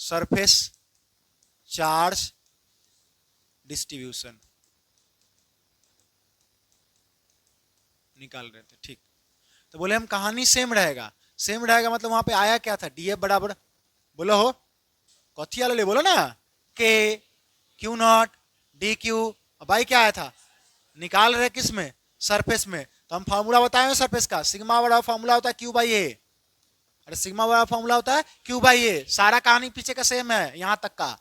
Surface charge distribution निकाल रहे थे। ठीक, तो बोले हम कहानी सेम रहेगा, सेम रहेगा मतलब वहां पे आया क्या था, डी एफ बराबर, बोलो हो कथी वाले बोलो ना, के क्यू नॉट डी क्यू। अब भाई क्या आया था, निकाल रहे किस में, सरफेस में। तो हम फॉर्मूला बताए सरफेस का, सिग्मा बड़ा फॉर्मूला होता है क्यू बाई ए। अरे सिग्मा बड़ा फॉर्मूला होता है क्यू बाई ए, सारा कहानी पीछे का सेम है यहां तक का।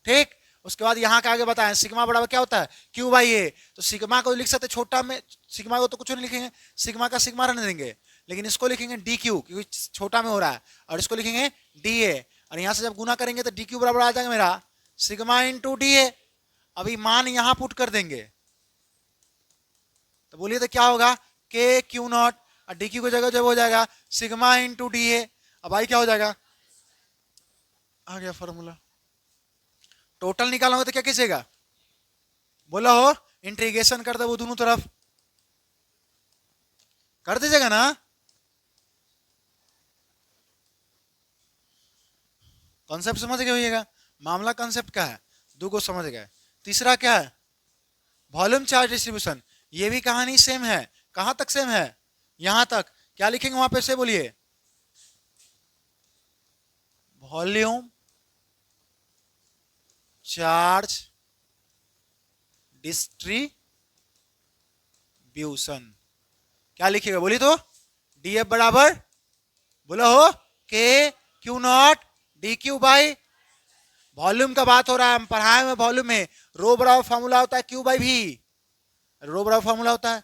ठीक, उसके बाद यहाँ के आगे बताएं सिग्मा बराबर क्या होता है क्यू बाई ए। तो सिग्मा को लिख सकते छोटा में, सिग्मा को तो कुछ नहीं लिखेंगे, सिग्मा का सिग्मा रहने देंगे, लेकिन इसको लिखेंगे डी क्यू क्योंकि छोटा में हो रहा है, और इसको लिखेंगे डी ए। और यहां से जब गुना करेंगे तो डी क्यू बराबर आ जाएगा मेरा सिग्मा इंटू डी ए। अभी मान यहां पुट कर देंगे तो बोलिए तो क्या होगा, के क्यू नॉट और डी क्यू की जगह जब हो जाएगा सिग्मा इंटू डी ए। अब भाई क्या हो जाएगा, आ गया फॉर्मूला। टोटल निकालना हो तो क्या कीजिएगा, बोला हो इंटीग्रेशन कर दे वो दोनों तरफ, कर दीजिएगा ना। कॉन्सेप्ट समझ गए होइएगा, मामला कॉन्सेप्ट का है, दो को समझ गए। तीसरा क्या है, वॉल्यूम चार्ज डिस्ट्रीब्यूशन, ये भी कहानी सेम है। कहां तक सेम है, यहां तक। क्या लिखेंगे वहां पे से बोलिए, वॉल्यूम चार्ज डिस्ट्रीब्यूशन, क्या लिखिएगा बोलिए तो, डीएफ बराबर बोला हो के q not D Q by, volume का बात हो रहा है, हम पढ़ाए में वॉल्यूम में रो बराबर फॉर्मूला होता है क्यू बाई भी, रो बराबर फॉर्मूला होता है।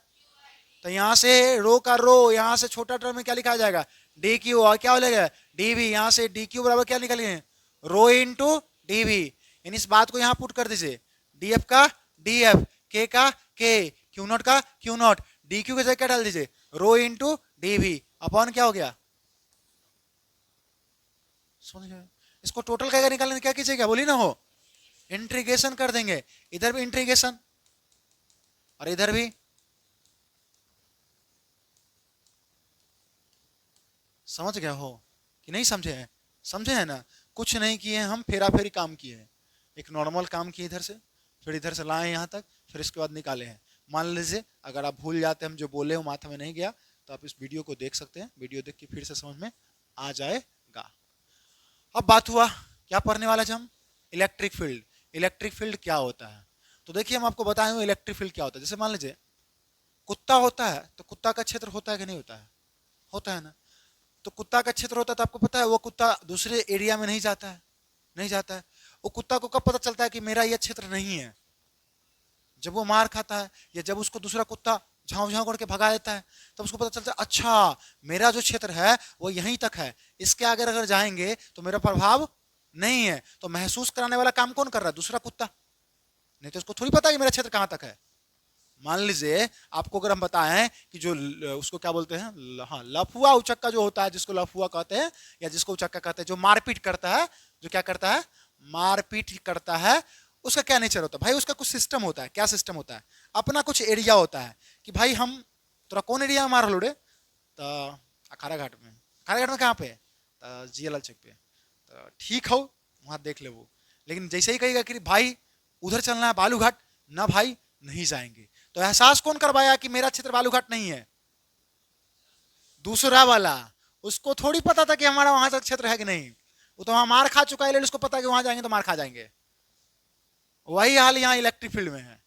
तो यहां से रो का रो, यहां से छोटा टर्म में क्या लिखा जाएगा डी क्यू, और क्या हो जाएगा डी वी। यहां से डी क्यू बराबर क्या निकालेंगे, रो इंटू डी वी। इस बात को यहां पुट कर दीजिए, डी एफ का डी एफ, के का के, क्यू नॉट का क्यू नॉट, डी क्यू की जगह क्या डाल दीजिए rho into D we upon क्या हो गया, समझ गए। इसको टोटल क्या निकालने क्या कीजिएगा बोली ना हो, इंटीग्रेशन कर देंगे, इधर भी इंटीग्रेशन और इधर भी। समझ गया हो कि नहीं समझे हैं, समझे हैं ना। कुछ नहीं किए हम, फेरा फेरी काम किए हैं, एक नॉर्मल काम किए इधर से, फिर इधर से लाए यहाँ तक, फिर इसके बाद निकाले हैं। मान लीजिए अगर आप भूल जाते हम जो बोले वो माथा में नहीं गया तो आप इस वीडियो को देख सकते हैं, वीडियो देख के फिर से समझ में आ जाएगा। अब बात हुआ क्या पढ़ने वाला हम, इलेक्ट्रिक फील्ड। इलेक्ट्रिक फील्ड क्या होता है, तो देखिए हम आपको बताएंगे इलेक्ट्रिक फील्ड क्या होता है। जैसे मान लीजिए कुत्ता होता है, तो कुत्ता का क्षेत्र होता है कि नहीं होता है, होता है ना। तो कुत्ता का क्षेत्र होता है तो आपको पता है वो कुत्ता दूसरे एरिया में नहीं जाता है, नहीं जाता है। वो कुत्ता को कब पता चलता है कि मेरा यह क्षेत्र नहीं है, जब वो मार खाता है या जब उसको दूसरा कुत्ता झाँव झाँव करके भगा देता है, तब उसको पता चलता है अच्छा मेरा जो क्षेत्र है वो यहीं तक है, इसके आगे अगर जाएंगे तो मेरा प्रभाव नहीं है। तो महसूस कराने वाला काम कौन कर रहा है, दूसरा कुत्ता, नहीं तो उसको थोड़ी पता है कि मेरा क्षेत्र कहां तक है। मान लीजिए आपको अगर हम बताएं कि जो उसको क्या बोलते हैं, हाँ लफुआ उचक्का जो होता है, जिसको लफुआ कहते हैं या जिसको उचक्का कहते हैं, जो मारपीट करता है, जो क्या करता है मारपीट करता है, उसका क्या नेचर होता है भाई, उसका कुछ सिस्टम होता है। क्या सिस्टम होता है, अपना कुछ एरिया होता है कि भाई हम तोरा कौन एरिया में मार लो रे, तो अखाड़ा घाट में। अखाड़ा घाट में कहाँ पे, तो जीएलएल चौक पे, तो ठीक हो वहां देख ले वो। लेकिन जैसे ही कहेगा कि भाई उधर चलना है बालू घाट, ना भाई नहीं जाएंगे। तो एहसास कौन करवाया कि मेरा क्षेत्र बालूघाट नहीं है, दूसरा वाला। उसको थोड़ी पता था कि हमारा वहां तक क्षेत्र है कि नहीं, वो तो वहां मार खा चुका है, उसको पता है कि वहां जाएंगे तो मार खा जाएंगे। वही हाल यहाँ इलेक्ट्रिक फील्ड में है,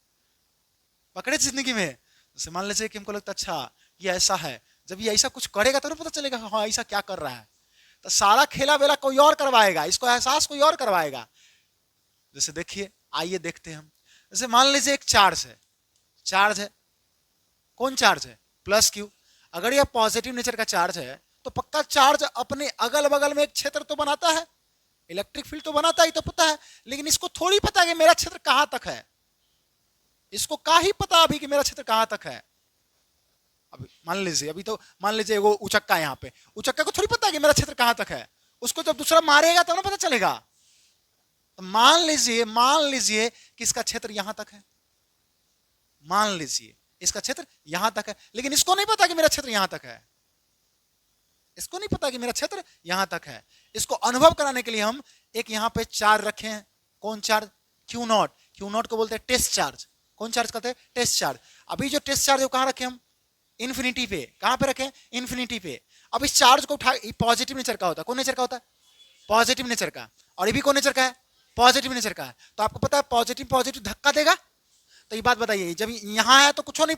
पकड़े जिंदगी में। जैसे मान लीजिए कि हमको लगता अच्छा ये ऐसा है, जब ये ऐसा कुछ करेगा तो पता चलेगा हाँ ऐसा क्या कर रहा है। तो सारा खेला बेला कोई और करवाएगा, इसको एहसास कोई और करवाएगा। जैसे देखिए, आइए देखते हैं हम। जैसे मान लीजिए एक चार्ज है, चार्ज है, कौन चार्ज है, प्लस क्यू। अगर यह पॉजिटिव नेचर का चार्ज है तो पक्का चार्ज अपने अगल बगल में एक क्षेत्र तो बनाता है, इलेक्ट्रिक फील्ड तो बनाता ही, तो पता है। लेकिन इसको थोड़ी पता है कि मेरा क्षेत्र कहां तक है, इसको क्या ही पता अभी कि मेरा क्षेत्र कहां तक है। अभी मान लीजिए, अभी तो मान लीजिए वो उचक्का है यहाँ पे, उचक्का को थोड़ी पता है कि मेरा क्षेत्र कहां तक है, उसको जब दूसरा मारेगा तब ना पता चलेगा। तो मान लीजिए कि इसका क्षेत्र यहां तक है, मान लीजिए इसका क्षेत्र यहां तक है, लेकिन इसको नहीं पता कि मेरा क्षेत्र यहां तक है, इसको नहीं पता कि मेरा क्षेत्र यहां तक है। इसको अनुभव कराने के लिए हम एक यहाँ पे चार्ज रखे हैं, कौन charge, Q not. Q not को बोलते हैं टेस्ट चार्ज। कौन चार्ज कहते हैं, टेस्ट चार्ज। अभी जो टेस्ट चार्ज है वो कहाँ रखे हम, इन्फिनिटी पे। कहाँ पे रखे, इन्फिनिटी पे। अब इस चार्ज को उठा, पॉजिटिव नेचर का होता है। कौन नेचर का होता है, पॉजिटिव नेचर का। और ये भी कौन नेचर का है, पॉजिटिव नेचर का है। तो आपको पता है पॉजिटिव पॉजिटिव धक्का देगा। तो ये बात बताइए, जब यहाँ है तो कुछ नहीं,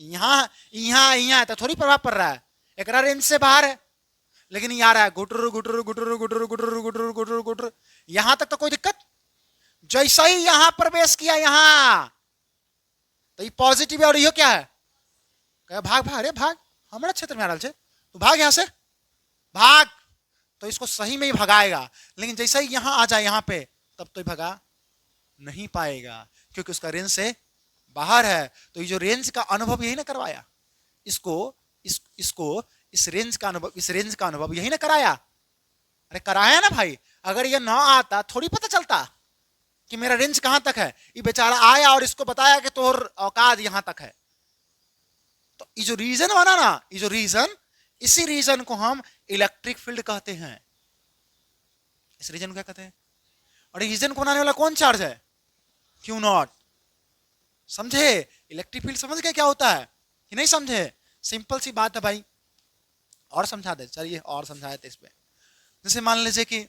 यहाँ यहाँ यहाँ है तो थोड़ी प्रभाव पड़ रहा है, एक रेंज से बाहर है। लेकिन ये आ रहा है गुटर गुटर गुटर गुटर गुटर गुटर गुटर गुटर, यहां तक तो कोई दिक्कत। जैसा ही यहां प्रवेश किया यहां, तो ये पॉजिटिव है और ये क्या है, कह भाग भाग, अरे भाग, हमारा क्षेत्र में आ रहा है तो भाग यहां से, भाग। तो इसको सही में ही भगाएगा। लेकिन जैसा ही यहां आ जाए यहां पे, तब तो भगा नहीं पाएगा, क्योंकि उसका रेंज से बाहर है। तो ये जो रेंज का अनुभव यही ना करवाया इसको, इसको इस रेंज का अनुभव, इस रेंज का अनुभव यही ना कराया। अरे कराया ना भाई, अगर ये ना आता थोड़ी पता चलता कि मेरा रेंज कहां तक है। ये बेचारा आया और इसको बताया कि तोर औकात यहां तक है। तो ये जो रीजन बना ना, ये जो रीजन, इसी रीजन को हम इलेक्ट्रिक फील्ड कहते हैं। इस रीजन को क्या कहते हैं, और रीजन को बनाने वाला कौन चार्ज है, क्यू नॉट। समझे, इलेक्ट्रिक फील्ड समझ गए क्या होता है कि नहीं समझे, सिंपल सी बात है भाई। और समझा दे, चलिए और समझा देते इस पे। जैसे मान लीजिए कि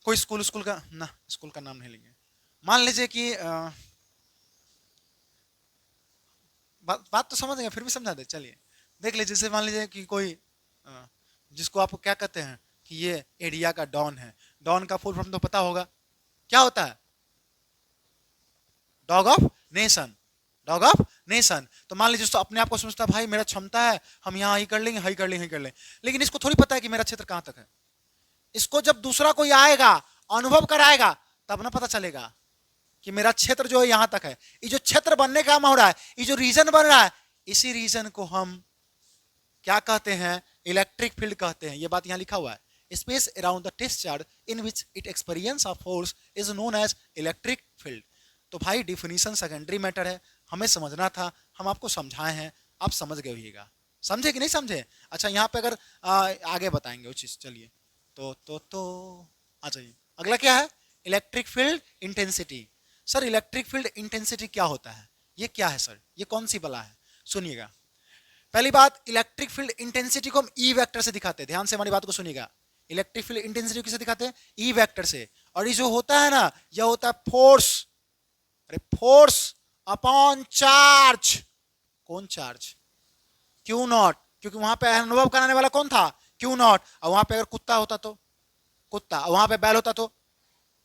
कोई स्कूल, स्कूल का ना, स्कूल का नाम नहीं लेंगे। मान लीजिए कि बात तो समझ गए, फिर भी समझा दे, चलिए देख लीजिए। जैसे मान लीजिए कि कोई जिसको आप क्या कहते हैं कि ये एरिया का डॉन है। डॉन का फुल फॉर्म तो पता होगा, क्या होता है, dog of nation, dog of nation. तो मान लीजिए तो अपने आप को समझता है भाई मेरा क्षमता है, हम यहाँ ही कर लेंगे, हाई कर लेंगे, हाई कर लेंगे। लेकिन इसको थोड़ी पता है कि मेरा क्षेत्र कहां तक है। इसको जब दूसरा कोई आएगा, अनुभव कराएगा, तब ना पता चलेगा कि मेरा क्षेत्र जो है यहां तक है। ये जो क्षेत्र बनने का काम हो रहा है, ये जो रीजन बन रहा है, इसी रीजन को हम क्या कहते हैं, इलेक्ट्रिक फील्ड कहते हैं। ये बात यहां लिखा हुआ है, space around the test charge in which it experience of force is known as electric field. तो भाई डिफिनीशन सेकेंडरी मैटर है, हमें समझना था, हम आपको समझाए हैं, आप समझ गए होइएगा। समझे कि नहीं समझे। अच्छा यहाँ पे अगर आगे बताएंगे वो चीज, चलिए तो आ जाइए। अगला क्या है, electric field intensity. Sir electric field intensity क्या होता है, ये क्या है सर, ये कौन सी बला है। सुनिएगा, पहली बात, इलेक्ट्रिक फील्ड इंटेंसिटी को हम ई वेक्टर से दिखाते हैं। ध्यान से हमारी बात को सुनिएगा। इलेक्ट्रिक फील्ड इंटेंसिटी किसे दिखाते हैं, ई वेक्टर से। और ये जो होता है ना, यह होता है फोर्स, अरे फोर्स अपॉन चार्ज। कौन चार्ज, क्यू नॉट। क्योंकि वहां पे अनुभव कराने वाला कौन था, क्यू नॉट। और वहां पे अगर कुत्ता होता तो कुत्ता, और वहां पे बैल होता तो,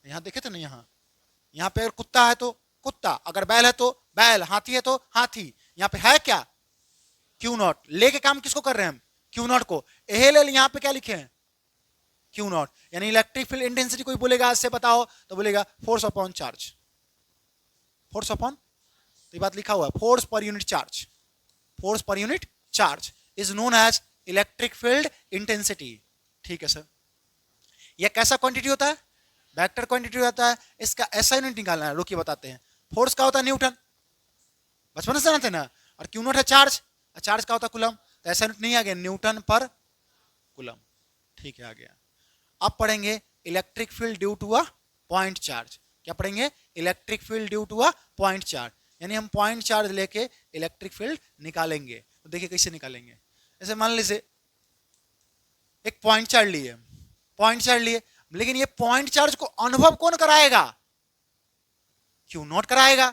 यहां देखे थे ना, यहाँ पे अगर कुत्ता है तो कुत्ता, अगर बैल है तो बैल, हाथी है तो हाथी। यहाँ पे है क्या, क्यू नॉट। लेके काम किसको कर रहे हैं हम, क्यू नॉट को। एल यहाँ पे क्या लिखे हैं, क्यू नॉट। यानी इलेक्ट्रिक फील्ड इंटेंसिटी कोई बोलेगा आज से बताओ, तो बोलेगा force upon charge, force upon, तो ये बात लिखा हुआ है, force per unit charge, force per unit charge is known as electric field intensity. ठीक है सर। यह कैसा क्वांटिटी होता है, वेक्टर क्वांटिटी होता है। इसका ऐसा यूनिट निकालना है, रुकिए बताते हैं। फोर्स का होता है न्यूटन, बचपन से जानते हैं ना। और क्यू नॉट है चार्ज, चार्ज का होता है कूलम। तो ऐसा यूनिट नहीं आ गया, न्यूटन पर कूलम। ठीक है, आ गया। अब पढ़ेंगे electric field due to a point charge. क्या पढ़ेंगे, electric field due to a point charge. यानी हम पॉइंट चार्ज लेके इलेक्ट्रिक फील्ड निकालेंगे। तो देखिए कैसे निकालेंगे। जैसे मान लीजिए एक पॉइंट चार्ज लिए, पॉइंट चार्ज लिए, लेकिन ये पॉइंट चार्ज को अनुभव कौन कराएगा, क्यू नॉट कराएगा।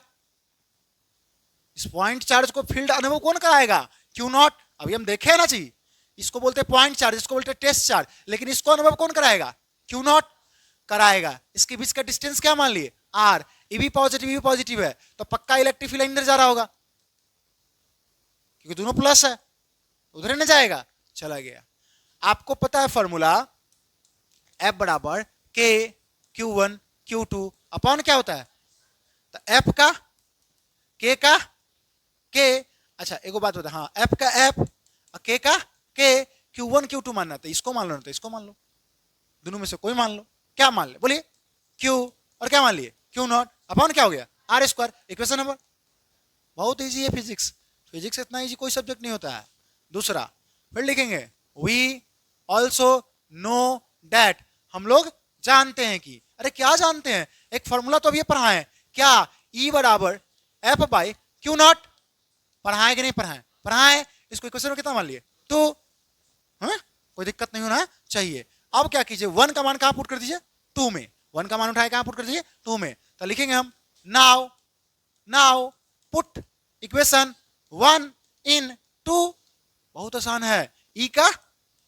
इस पॉइंट चार्ज को फील्ड अनुभव कौन कराएगा, क्यू नॉट। अभी हम देखे ना जी, इसको बोलते हैं पॉइंट चार्ज, इसको बोलते हैं टेस्ट चार्ज, लेकिन इसको अनुभव कौन कराएगा, क्यू नॉट कराएगा। इसके बीच का डिस्टेंस क्या मान लिए, आर। ये भी पॉजिटिव है, तो पक्का इलेक्ट्रिक फील्ड अंदर जा रहा होगा, क्योंकि दोनों प्लस है, उधर न जाएगा, चला गया। आपको पता है फॉर्मूला, F बराबर K Q1 Q2 अपॉन क्या होता है, तो F का K का K। अच्छा एक बात बता, हाँ F का F और K का K, Q1 Q2 मानना, तो इसको मान लो ना, तो इसको मान लो, दोनों में से कोई मान लो। क्या मान ले, बोलिए, Q और क्या मान लिए, Q नॉट अपॉन क्या हो गया, R स्क्वायर। इक्वेशन नंबर, बहुत इजी है फिजिक्स, फिजिक्स इतना इजी कोई सब्जेक्ट नहीं होता है। दूसरा फिर लिखेंगे, वी ऑल्सो नो दैट, हम लोग जानते हैं कि, अरे क्या जानते हैं, एक फॉर्मूला तो अभी पढ़ाए क्या, E बराबर F बाई क्यू नॉट, पढ़ाए कि नहीं पढ़ाए, पढ़ाए। इसको इक्वेशन में कितना मान लिए 2, कोई दिक्कत नहीं होना चाहिए। अब क्या कीजिए, 1 का मान कहां पुट कर दीजिए 2 में, 1 का मान उठाए कहां पुट कर दीजिए 2 में, तो लिखेंगे हम नाउ पुट इक्वेशन 1 इन 2, बहुत आसान है, E का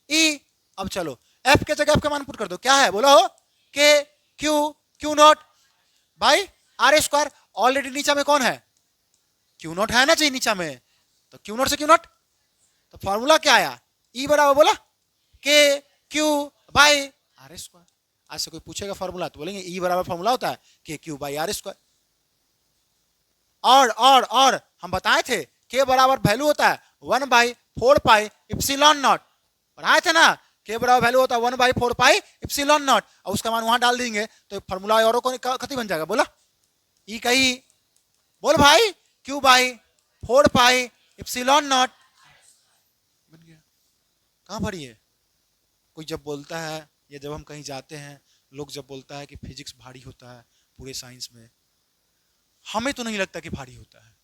E। अब चलो F के जगह F का मान पुट कर दो, क्या है बोलो, k q naught by r square, already नीचा में कौन है क्यू नॉट है ना, चाहिए नीचा में, तो क्यू नॉट से क्यू नॉट, तो फॉर्मूला क्या आया, E बराबर बोला के क्यू बाई आर स्क्वायर। आज से कोई पूछेगा फॉर्मूला तो बोलेंगे E बराबर फॉर्मूला होता है के क्यू बाई आर स्क्वायर। और हम बताए थे के बराबर वैल्यू होता है 1 बाई 4 पाई इप्सिलॉन नॉट, पढ़ाए थे ना, के बराबर वैल्यू होता है 1 बाई 4 पाई इप्सिलॉन नॉट, और उसका मान वहां डाल देंगे तो फॉर्मूला और कति बन जाएगा बोला, E का E, बोल भाई Q by 4 pi epsilon not बन गया। कहां पढ़ी है, कोई जब बोलता है या जब हम कहीं जाते हैं, लोग जब बोलता है कि फिजिक्स भारी होता है पूरे साइंस में, हमें तो नहीं लगता कि भारी होता है,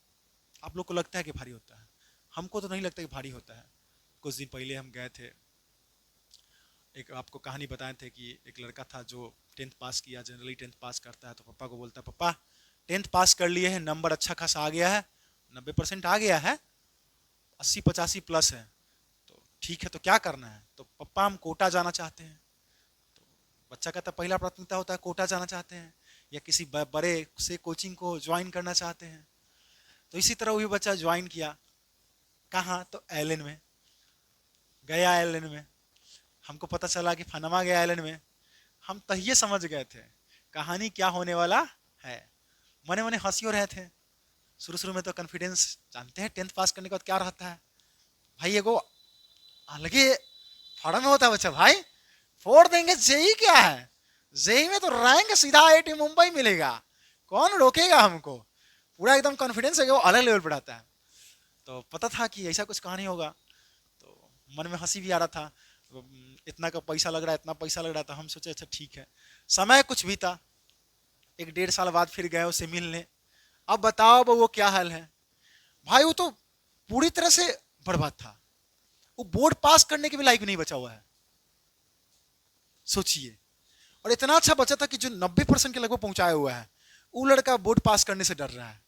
आप लोग को लगता है कि भारी होता है, हमको तो नहीं लगता कि भारी होता है। कुछ दिन पहले हम गए थे, एक आपको कहानी बताए थे कि एक लड़का था जो 10th पास किया, जनरली 10th पास करता है तो पापा को बोलता है पापा 10th पास कर लिए हैं, नंबर अच्छा खासा आ गया है, 90% आ गया है, 80-85 प्लस है, तो ठीक है तो क्या करना है, तो पापा हम कोटा जाना चाहते हैं। तो बच्चा कहता पहला प्राथमिकता होता है कोटा जाना चाहते हैं या किसी बड़े से कोचिंग को ज्वाइन करना चाहते हैं। तो इसी तरह वही बच्चा ज्वाइन किया, कहाँ, तो एलन में गया, एलन में हमको पता चला कि फनमा गया एलन में, हम तहिए समझ गए थे कहानी क्या होने वाला है, मने मने हंसी हो रहे थे। शुरू में तो कॉन्फिडेंस जानते हैं 10th पास करने के बाद क्या रहता है भाई, एगो अलगे फॉर्म में होता है बच्चा, भाई फोड़ देंगे, जेई क्या है, जेई में तो रैंक सीधा IIT मुंबई मिलेगा, कौन रोकेगा हमको, पूरा एकदम कॉन्फिडेंस है वो अलग लेवल पर आता है। तो पता था कि ऐसा कुछ कहानी होगा, तो मन में हंसी भी आ रहा था, इतना का पैसा लग रहा है, इतना पैसा लग रहा था, हम सोचे अच्छा ठीक है। समय कुछ भी था, 1-1.5 साल बाद फिर गए उसे मिलने, अब बताओ वो क्या हाल है भाई, वो तो पूरी तरह से बर्बाद था, वो बोर्ड पास करने के भी लायक नहीं बचा हुआ है, सोचिए। और इतना अच्छा बचा था कि जो 90% के लगभग पहुंचाया हुआ है, वो लड़का बोर्ड पास करने से डर रहा है,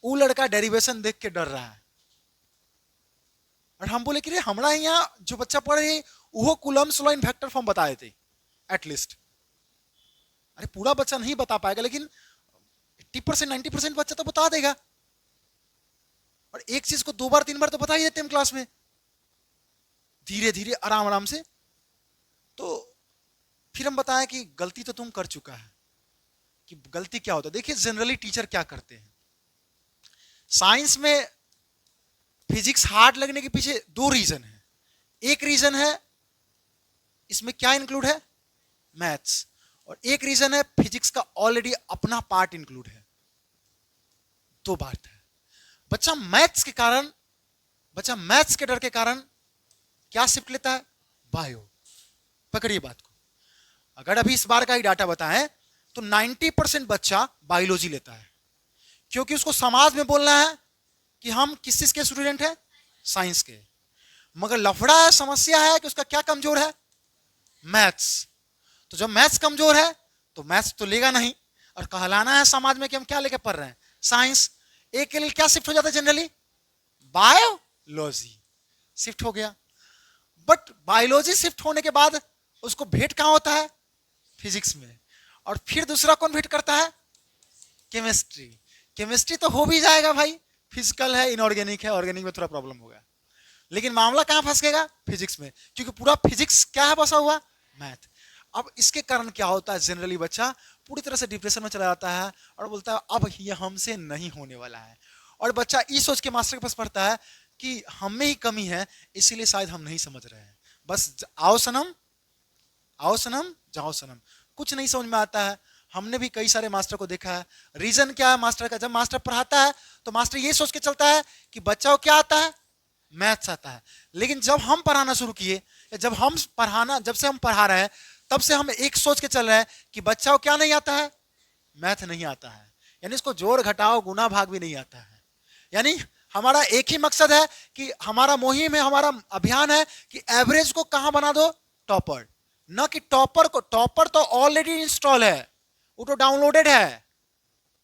वो लड़का डेरिवेशन देख के डर रहा है। और हम बोले कि रे हमारा यहाँ जो बच्चा पढ़े वो Coulomb's law in vector form बताए थे एटलीस्ट, अरे पूरा बच्चा नहीं बता पाएगा लेकिन 80% 90% बच्चा तो बता देगा, और एक चीज को 2 बार 3 बार तो बता ही देते हैं क्लास में, धीरे धीरे आराम आराम से। तो फिर हम बताएं कि गलती तो तुम कर चुका है, कि गलती क्या होता है। देखिए जनरली टीचर क्या करते हैं, साइंस में फिजिक्स हार्ड लगने के पीछे 2 रीजन है। एक रीजन है इसमें क्या इंक्लूड है, मैथ्स, और एक रीजन है फिजिक्स का ऑलरेडी अपना पार्ट इंक्लूड है। 2 बात है, बच्चा मैथ्स के डर के कारण क्या शिफ्ट लेता है, बायो। पकड़िए बात को, अगर अभी इस बार का ही डाटा बताएं तो 90% बच्चा बायोलॉजी लेता है, क्योंकि उसको समाज में बोलना है कि हम किस चीज के स्टूडेंट हैं, साइंस के। मगर लफड़ा है, समस्या है कि उसका क्या कमजोर है, मैथ्स। तो जब मैथ्स कमजोर है तो मैथ्स तो लेगा नहीं, और कहलाना है समाज में कि हम क्या लेके पढ़ रहे हैं, साइंस। एक के लिए क्या शिफ्ट हो जाता है जनरली, बायोलॉजी शिफ्ट हो गया। बट बायोलॉजी शिफ्ट होने के बाद उसको भेंट कहां होता है, फिजिक्स में, और फिर दूसरा कौन भेंट करता है, केमिस्ट्री। केमिस्ट्री तो हो भी जाएगा भाई, फिजिकल है, इनऑर्गेनिक है, ऑर्गेनिक में थोड़ा प्रॉब्लम होगा, लेकिन मामला कहां फंस गएगा, फिजिक्स में, क्योंकि पूरा फिजिक्स क्या है बसा हुआ, मैथ। अब इसके कारण क्या होता है, जनरली बच्चा पूरी तरह से डिप्रेशन में चला जाता है और बोलता है अब ये हमसे नहीं होने वाला है, और बच्चा ये सोच के मास्टर के पास पढ़ता है कि हम में ही कमी है, इसीलिए शायद हम नहीं समझ रहे हैं, बस आओ सनम जाओ सनम, कुछ नहीं समझ में आता है। हमने भी कई सारे मास्टर को देखा है, रीजन क्या है मास्टर का, जब मास्टर पढ़ाता है तो मास्टर ये सोच के चलता है कि बच्चा को क्या आता है, मैथ्स आता है। लेकिन जब हम पढ़ाना शुरू किए, जब से हम पढ़ा रहे हैं, तब से हम एक सोच के चल रहे हैं कि बच्चा को क्या नहीं आता है, मैथ नहीं आता है, यानी इसको जोड़ घटाओ गुना भाग भी नहीं आता है। यानी हमारा एक ही मकसद है कि हमारा मुहिम है, हमारा अभियान है कि एवरेज को कहां बना दो, टॉपर। न कि टॉपर को, टॉपर तो ऑलरेडी इंस्टॉल है, वो तो डाउनलोडेड है,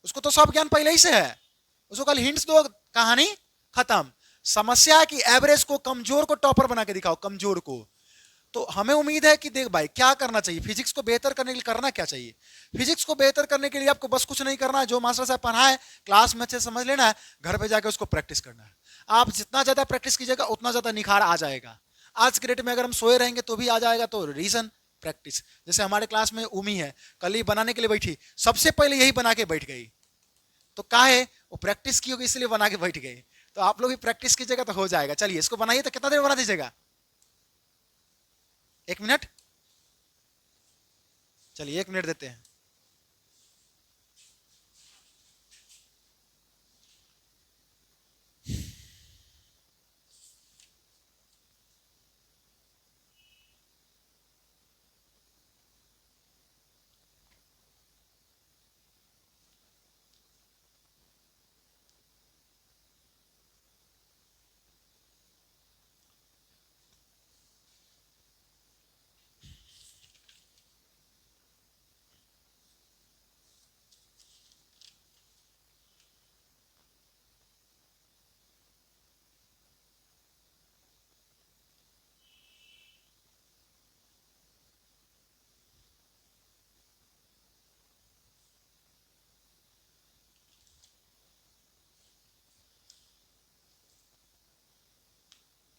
उसको तो सब ज्ञान पहले ही से है, उसको कल हिंट्स दो, कहानी खत्म। समस्या है कि एवरेज को, कमजोर को टॉपर बना के दिखाओ, कमजोर को। तो हमें उम्मीद है कि देख भाई क्या करना चाहिए, फिजिक्स को बेहतर करने के लिए करना क्या चाहिए। फिजिक्स को बेहतर करने के लिए आपको बस कुछ नहीं करना है, जो मास्टर साहब पढ़ाए क्लास में अच्छे समझ लेना है, घर पे जाकर उसको प्रैक्टिस करना है। आप जितना ज्यादा प्रैक्टिस कीजिएगा उतना ज्यादा निखार आ जाएगा। आज के डेट में अगर हम सोए रहेंगे तो भी आ जाएगा, तो रीजन प्रैक्टिस। जैसे हमारे क्लास में उमी है, कल ही बनाने के लिए बैठी, सबसे पहले यही बना के बैठ गई, तो काहे, वो प्रैक्टिस की होगी इसलिए बना के बैठ गई। तो आप लोग भी प्रैक्टिस कीजिएगा तो हो जाएगा। चलिए इसको बनाइए, तो कितना देर बना दीजिएगा, 1 मिनट, चलिए 1 मिनट देते हैं।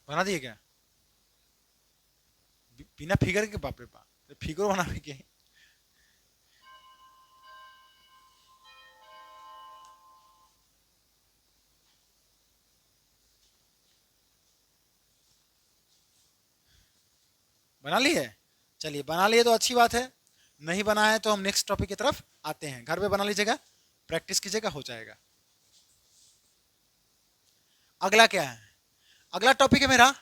बना दिए क्या, बिना फिगर के, बाप रे बाप, फिगर बना के। बना लिए, चलिए बना लिए तो अच्छी बात है, नहीं बनाए तो हम नेक्स्ट टॉपिक की तरफ आते हैं। घर पे बना लीजिएगा, प्रैक्टिस कीजिएगा, हो जाएगा। अगला क्या है, अगला टॉपिक है मेरा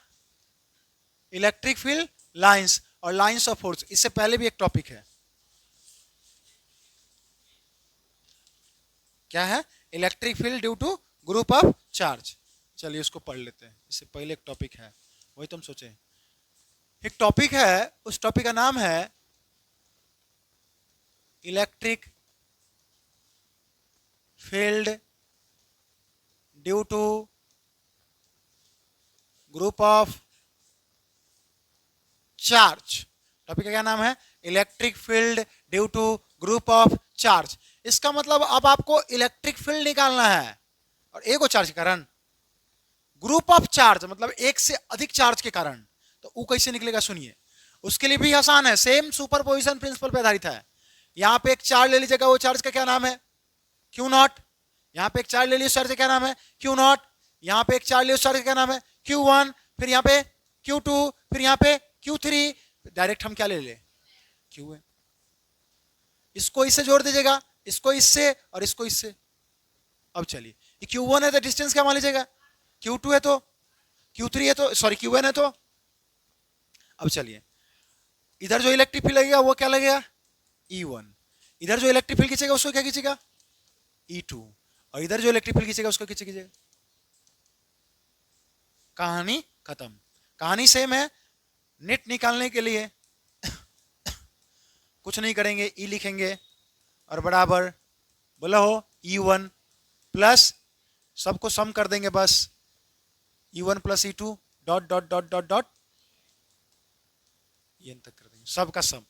इलेक्ट्रिक फील्ड लाइंस और लाइंस ऑफ फोर्स। इससे पहले भी एक टॉपिक है, क्या है, electric field due to group of charge. चलिए उसको पढ़ लेते हैं, इससे पहले एक टॉपिक है, वही तुम सोचे। एक टॉपिक है, उस टॉपिक का नाम है electric field due to group of charge. Topic का क्या नाम है, electric field due to group of charge. इसका मतलब अब आपको इलेक्ट्रिक फील्ड निकालना है, और एक चार्ज के कारण, ग्रुप ऑफ चार्ज मतलब एक से अधिक चार्ज के कारण, तो वो कैसे निकलेगा सुनिए। उसके लिए भी आसान है, सेम सुपरपोजिशन प्रिंसिपल पे आधारित है। यहां पे एक चार्ज ले लीजिएगा, वो चार्ज का क्या नाम है, क्यू नॉट। यहां पे एक चार्ज ले लीजिए, चार्ज का क्या नाम है, क्यू नॉट। यहां पे एक चार्ज ले, चार्ज का क्या नाम है, Q1। फिर यहाँ पे Q2, फिर यहाँ पे Q3। डायरेक्ट हम क्या ले ले, Q है। इसको इससे जोड़ दीजिएगा, इसको इससे और इसको इससे। अब चलिए, ये Q1 है तो डिस्टेंस क्या मान लीजिएगा, Q2 है तो, Q3 है तो, सॉरी Q1 है तो। अब चलिए, इधर जो इलेक्ट्रिक फील्ड लगेगा वो क्या लगेगा, E1। इधर जो इलेक्ट्रिक फील्ड खींचेगा उसको क्या खींचेगा, E2। और इधर जो इलेक्ट्रिक फील्ड खींचेगा उसको खींचेगा। कहानी खत्म, कहानी सेम है। नेट निकालने के लिए कुछ नहीं करेंगे, ई लिखेंगे और बराबर, बोला हो E1 प्लस, सबको सम कर देंगे बस, E1 plus E2 dot dot dot dot dot, ये तक कर देंगे, सबका सम,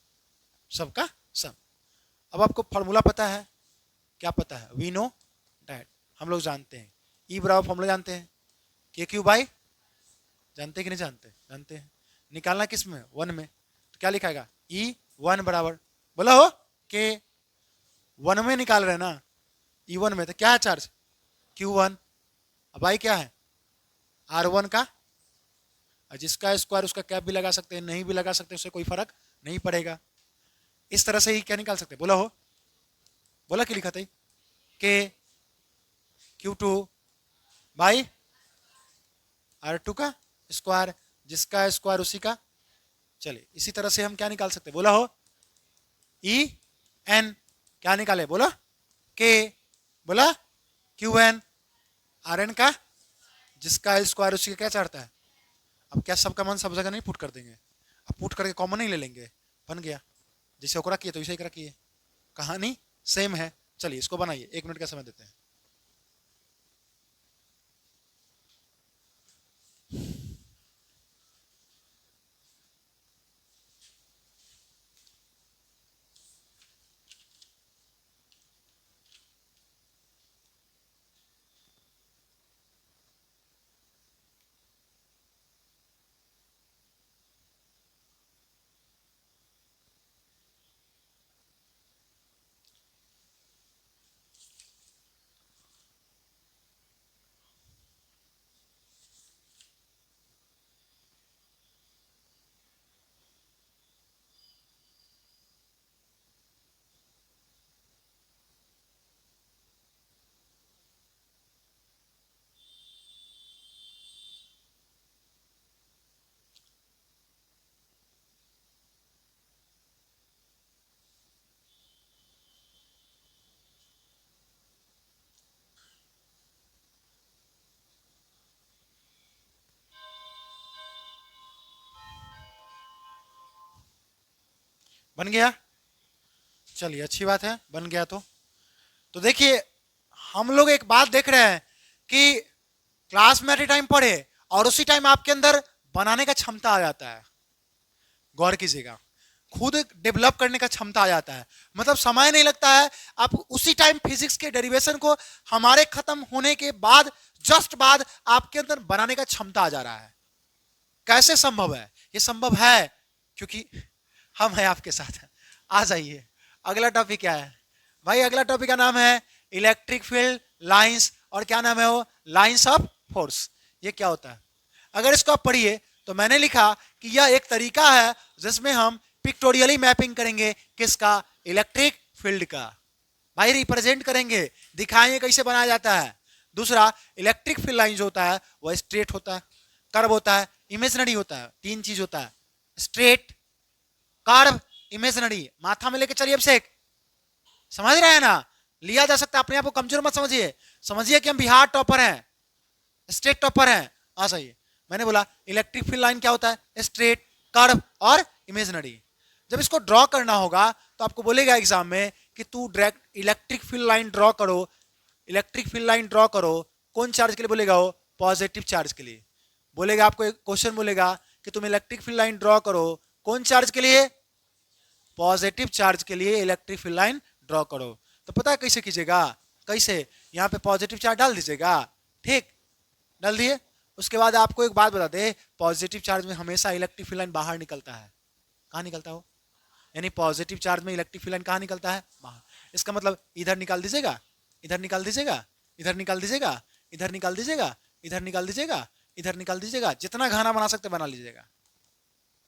सबका सम। अब आपको फॉर्मूला पता है, क्या पता है, वी नो डैट, हम लोग जानते हैं। ई बराबर फॉर्मूला जानते हैं, के क्यू बाई, जानते हैं कि नहीं जानते, जानते हैं। निकालना किस में, 1 में, तो क्या लिखाएगा, E1 बराबर, बोला हो के 1 में निकाल रहे हैं ना, E1 में, तो क्या है चार्ज, Q1। अब आई क्या है, R1 का, जिसका स्क्वायर उसका कैप भी लगा सकते हैं, नहीं भी लगा सकते, उससे कोई फर्क नहीं पड़ेगा। इस तरह से ही क्या निकाल सकते हैं, बोला हो, बोला कि लिखा था के Q2 बाई R2 का स्क्वायर, जिसका स्क्वायर उसी का। चलिए इसी तरह से हम क्या निकाल सकते हैं, बोला हो ई एन, क्या निकाले बोला, के, बोला क्यू एन, आर एन का जिसका स्क्वायर उसी का क्या चढ़ता है। अब क्या सबका मान सब जगह नहीं पुट कर देंगे, अब पुट करके कॉमन नहीं ले लेंगे, बन गया। जैसे ओकरा किए तो इसे एकरा किए, कहानी सेम है। चलिए इसको बनाइए, 1 मिनट का समय देते हैं। बन गया, चलिए अच्छी बात है, बन गया। तो देखिए हम लोग एक बात देख रहे हैं कि क्लास में एट टाइम पढ़े और उसी टाइम आपके अंदर बनाने का क्षमता आ जाता है। गौर कीजिएगा, खुद डेवलप करने का क्षमता आ जाता है, मतलब समय नहीं लगता है। आप उसी टाइम फिजिक्स के डेरिवेशन को हमारे खत्म होने के बाद जस्ट बाद आपके अंदर बनाने का क्षमता आ जा रहा है। कैसे संभव है? ये संभव है क्योंकि हम हैं आपके साथ। आ जाइए, अगला टॉपिक क्या है भाई? अगला टॉपिक का नाम है इलेक्ट्रिक फील्ड लाइंस, और क्या नाम है वो? Lines of force. ये क्या होता है? अगर इसको आप पढ़िए तो मैंने लिखा कि यह एक तरीका है जिसमें हम पिक्टोरियली मैपिंग करेंगे किसका? इलेक्ट्रिक फील्ड का। भाई रिप्रेजेंट करेंगे, दिखाएंगे कैसे बनाया जाता है। दूसरा, इलेक्ट्रिक फील्ड लाइन जो होता है वो स्ट्रेट होता है, कर्व होता है, इमेजिनरी होता है। 3 चीज होता है, स्ट्रेट, कर्व, इमेजिनरी। माथा में लेके चलिए अभिषेक, समझ रहे हैं ना? लिया जा सकता है, अपने आप को कमजोर मत समझिए, समझिए कि हम बिहार टॉपर हैं, स्टेट टॉपर हैं। आ जाइए, मैंने बोला इलेक्ट्रिक फील्ड लाइन क्या होता है? स्ट्रेट, कर्व और इमेजिनरी। जब इसको ड्रॉ करना होगा तो आपको बोलेगा एग्जाम में कि तू direct electric field line draw करो। इलेक्ट्रिक फील्ड लाइन ड्रॉ करो, कौन चार्ज के लिए बोलेगा? वो पॉजिटिव चार्ज के लिए बोलेगा। आपको एक क्वेश्चन बोलेगा कि तुम इलेक्ट्रिक फील्ड लाइन ड्रॉ करो, कौन चार्ज के लिए? पॉजिटिव चार्ज के लिए इलेक्ट्रिक फील्ड लाइन ड्रॉ करो। तो पता है कैसे कीजिएगा? कैसे? यहाँ पे पॉजिटिव चार्ज डाल दीजिएगा, ठीक, डाल दिए। उसके बाद आपको एक बात बता दे, पॉजिटिव चार्ज में हमेशा इलेक्ट्रिक फील्ड लाइन बाहर निकलता है। कहाँ निकलता हो? यानी पॉजिटिव चार्ज में इलेक्ट्रिक फील्ड लाइन कहाँ निकलता है? बाहर। इसका मतलब इधर निकाल दीजिएगा, इधर निकाल दीजिएगा, इधर निकाल दीजिएगा, इधर निकाल दीजिएगा, इधर निकाल दीजिएगा, इधर निकाल दीजिएगा। जितना घाना बना सकते बना लीजिएगा,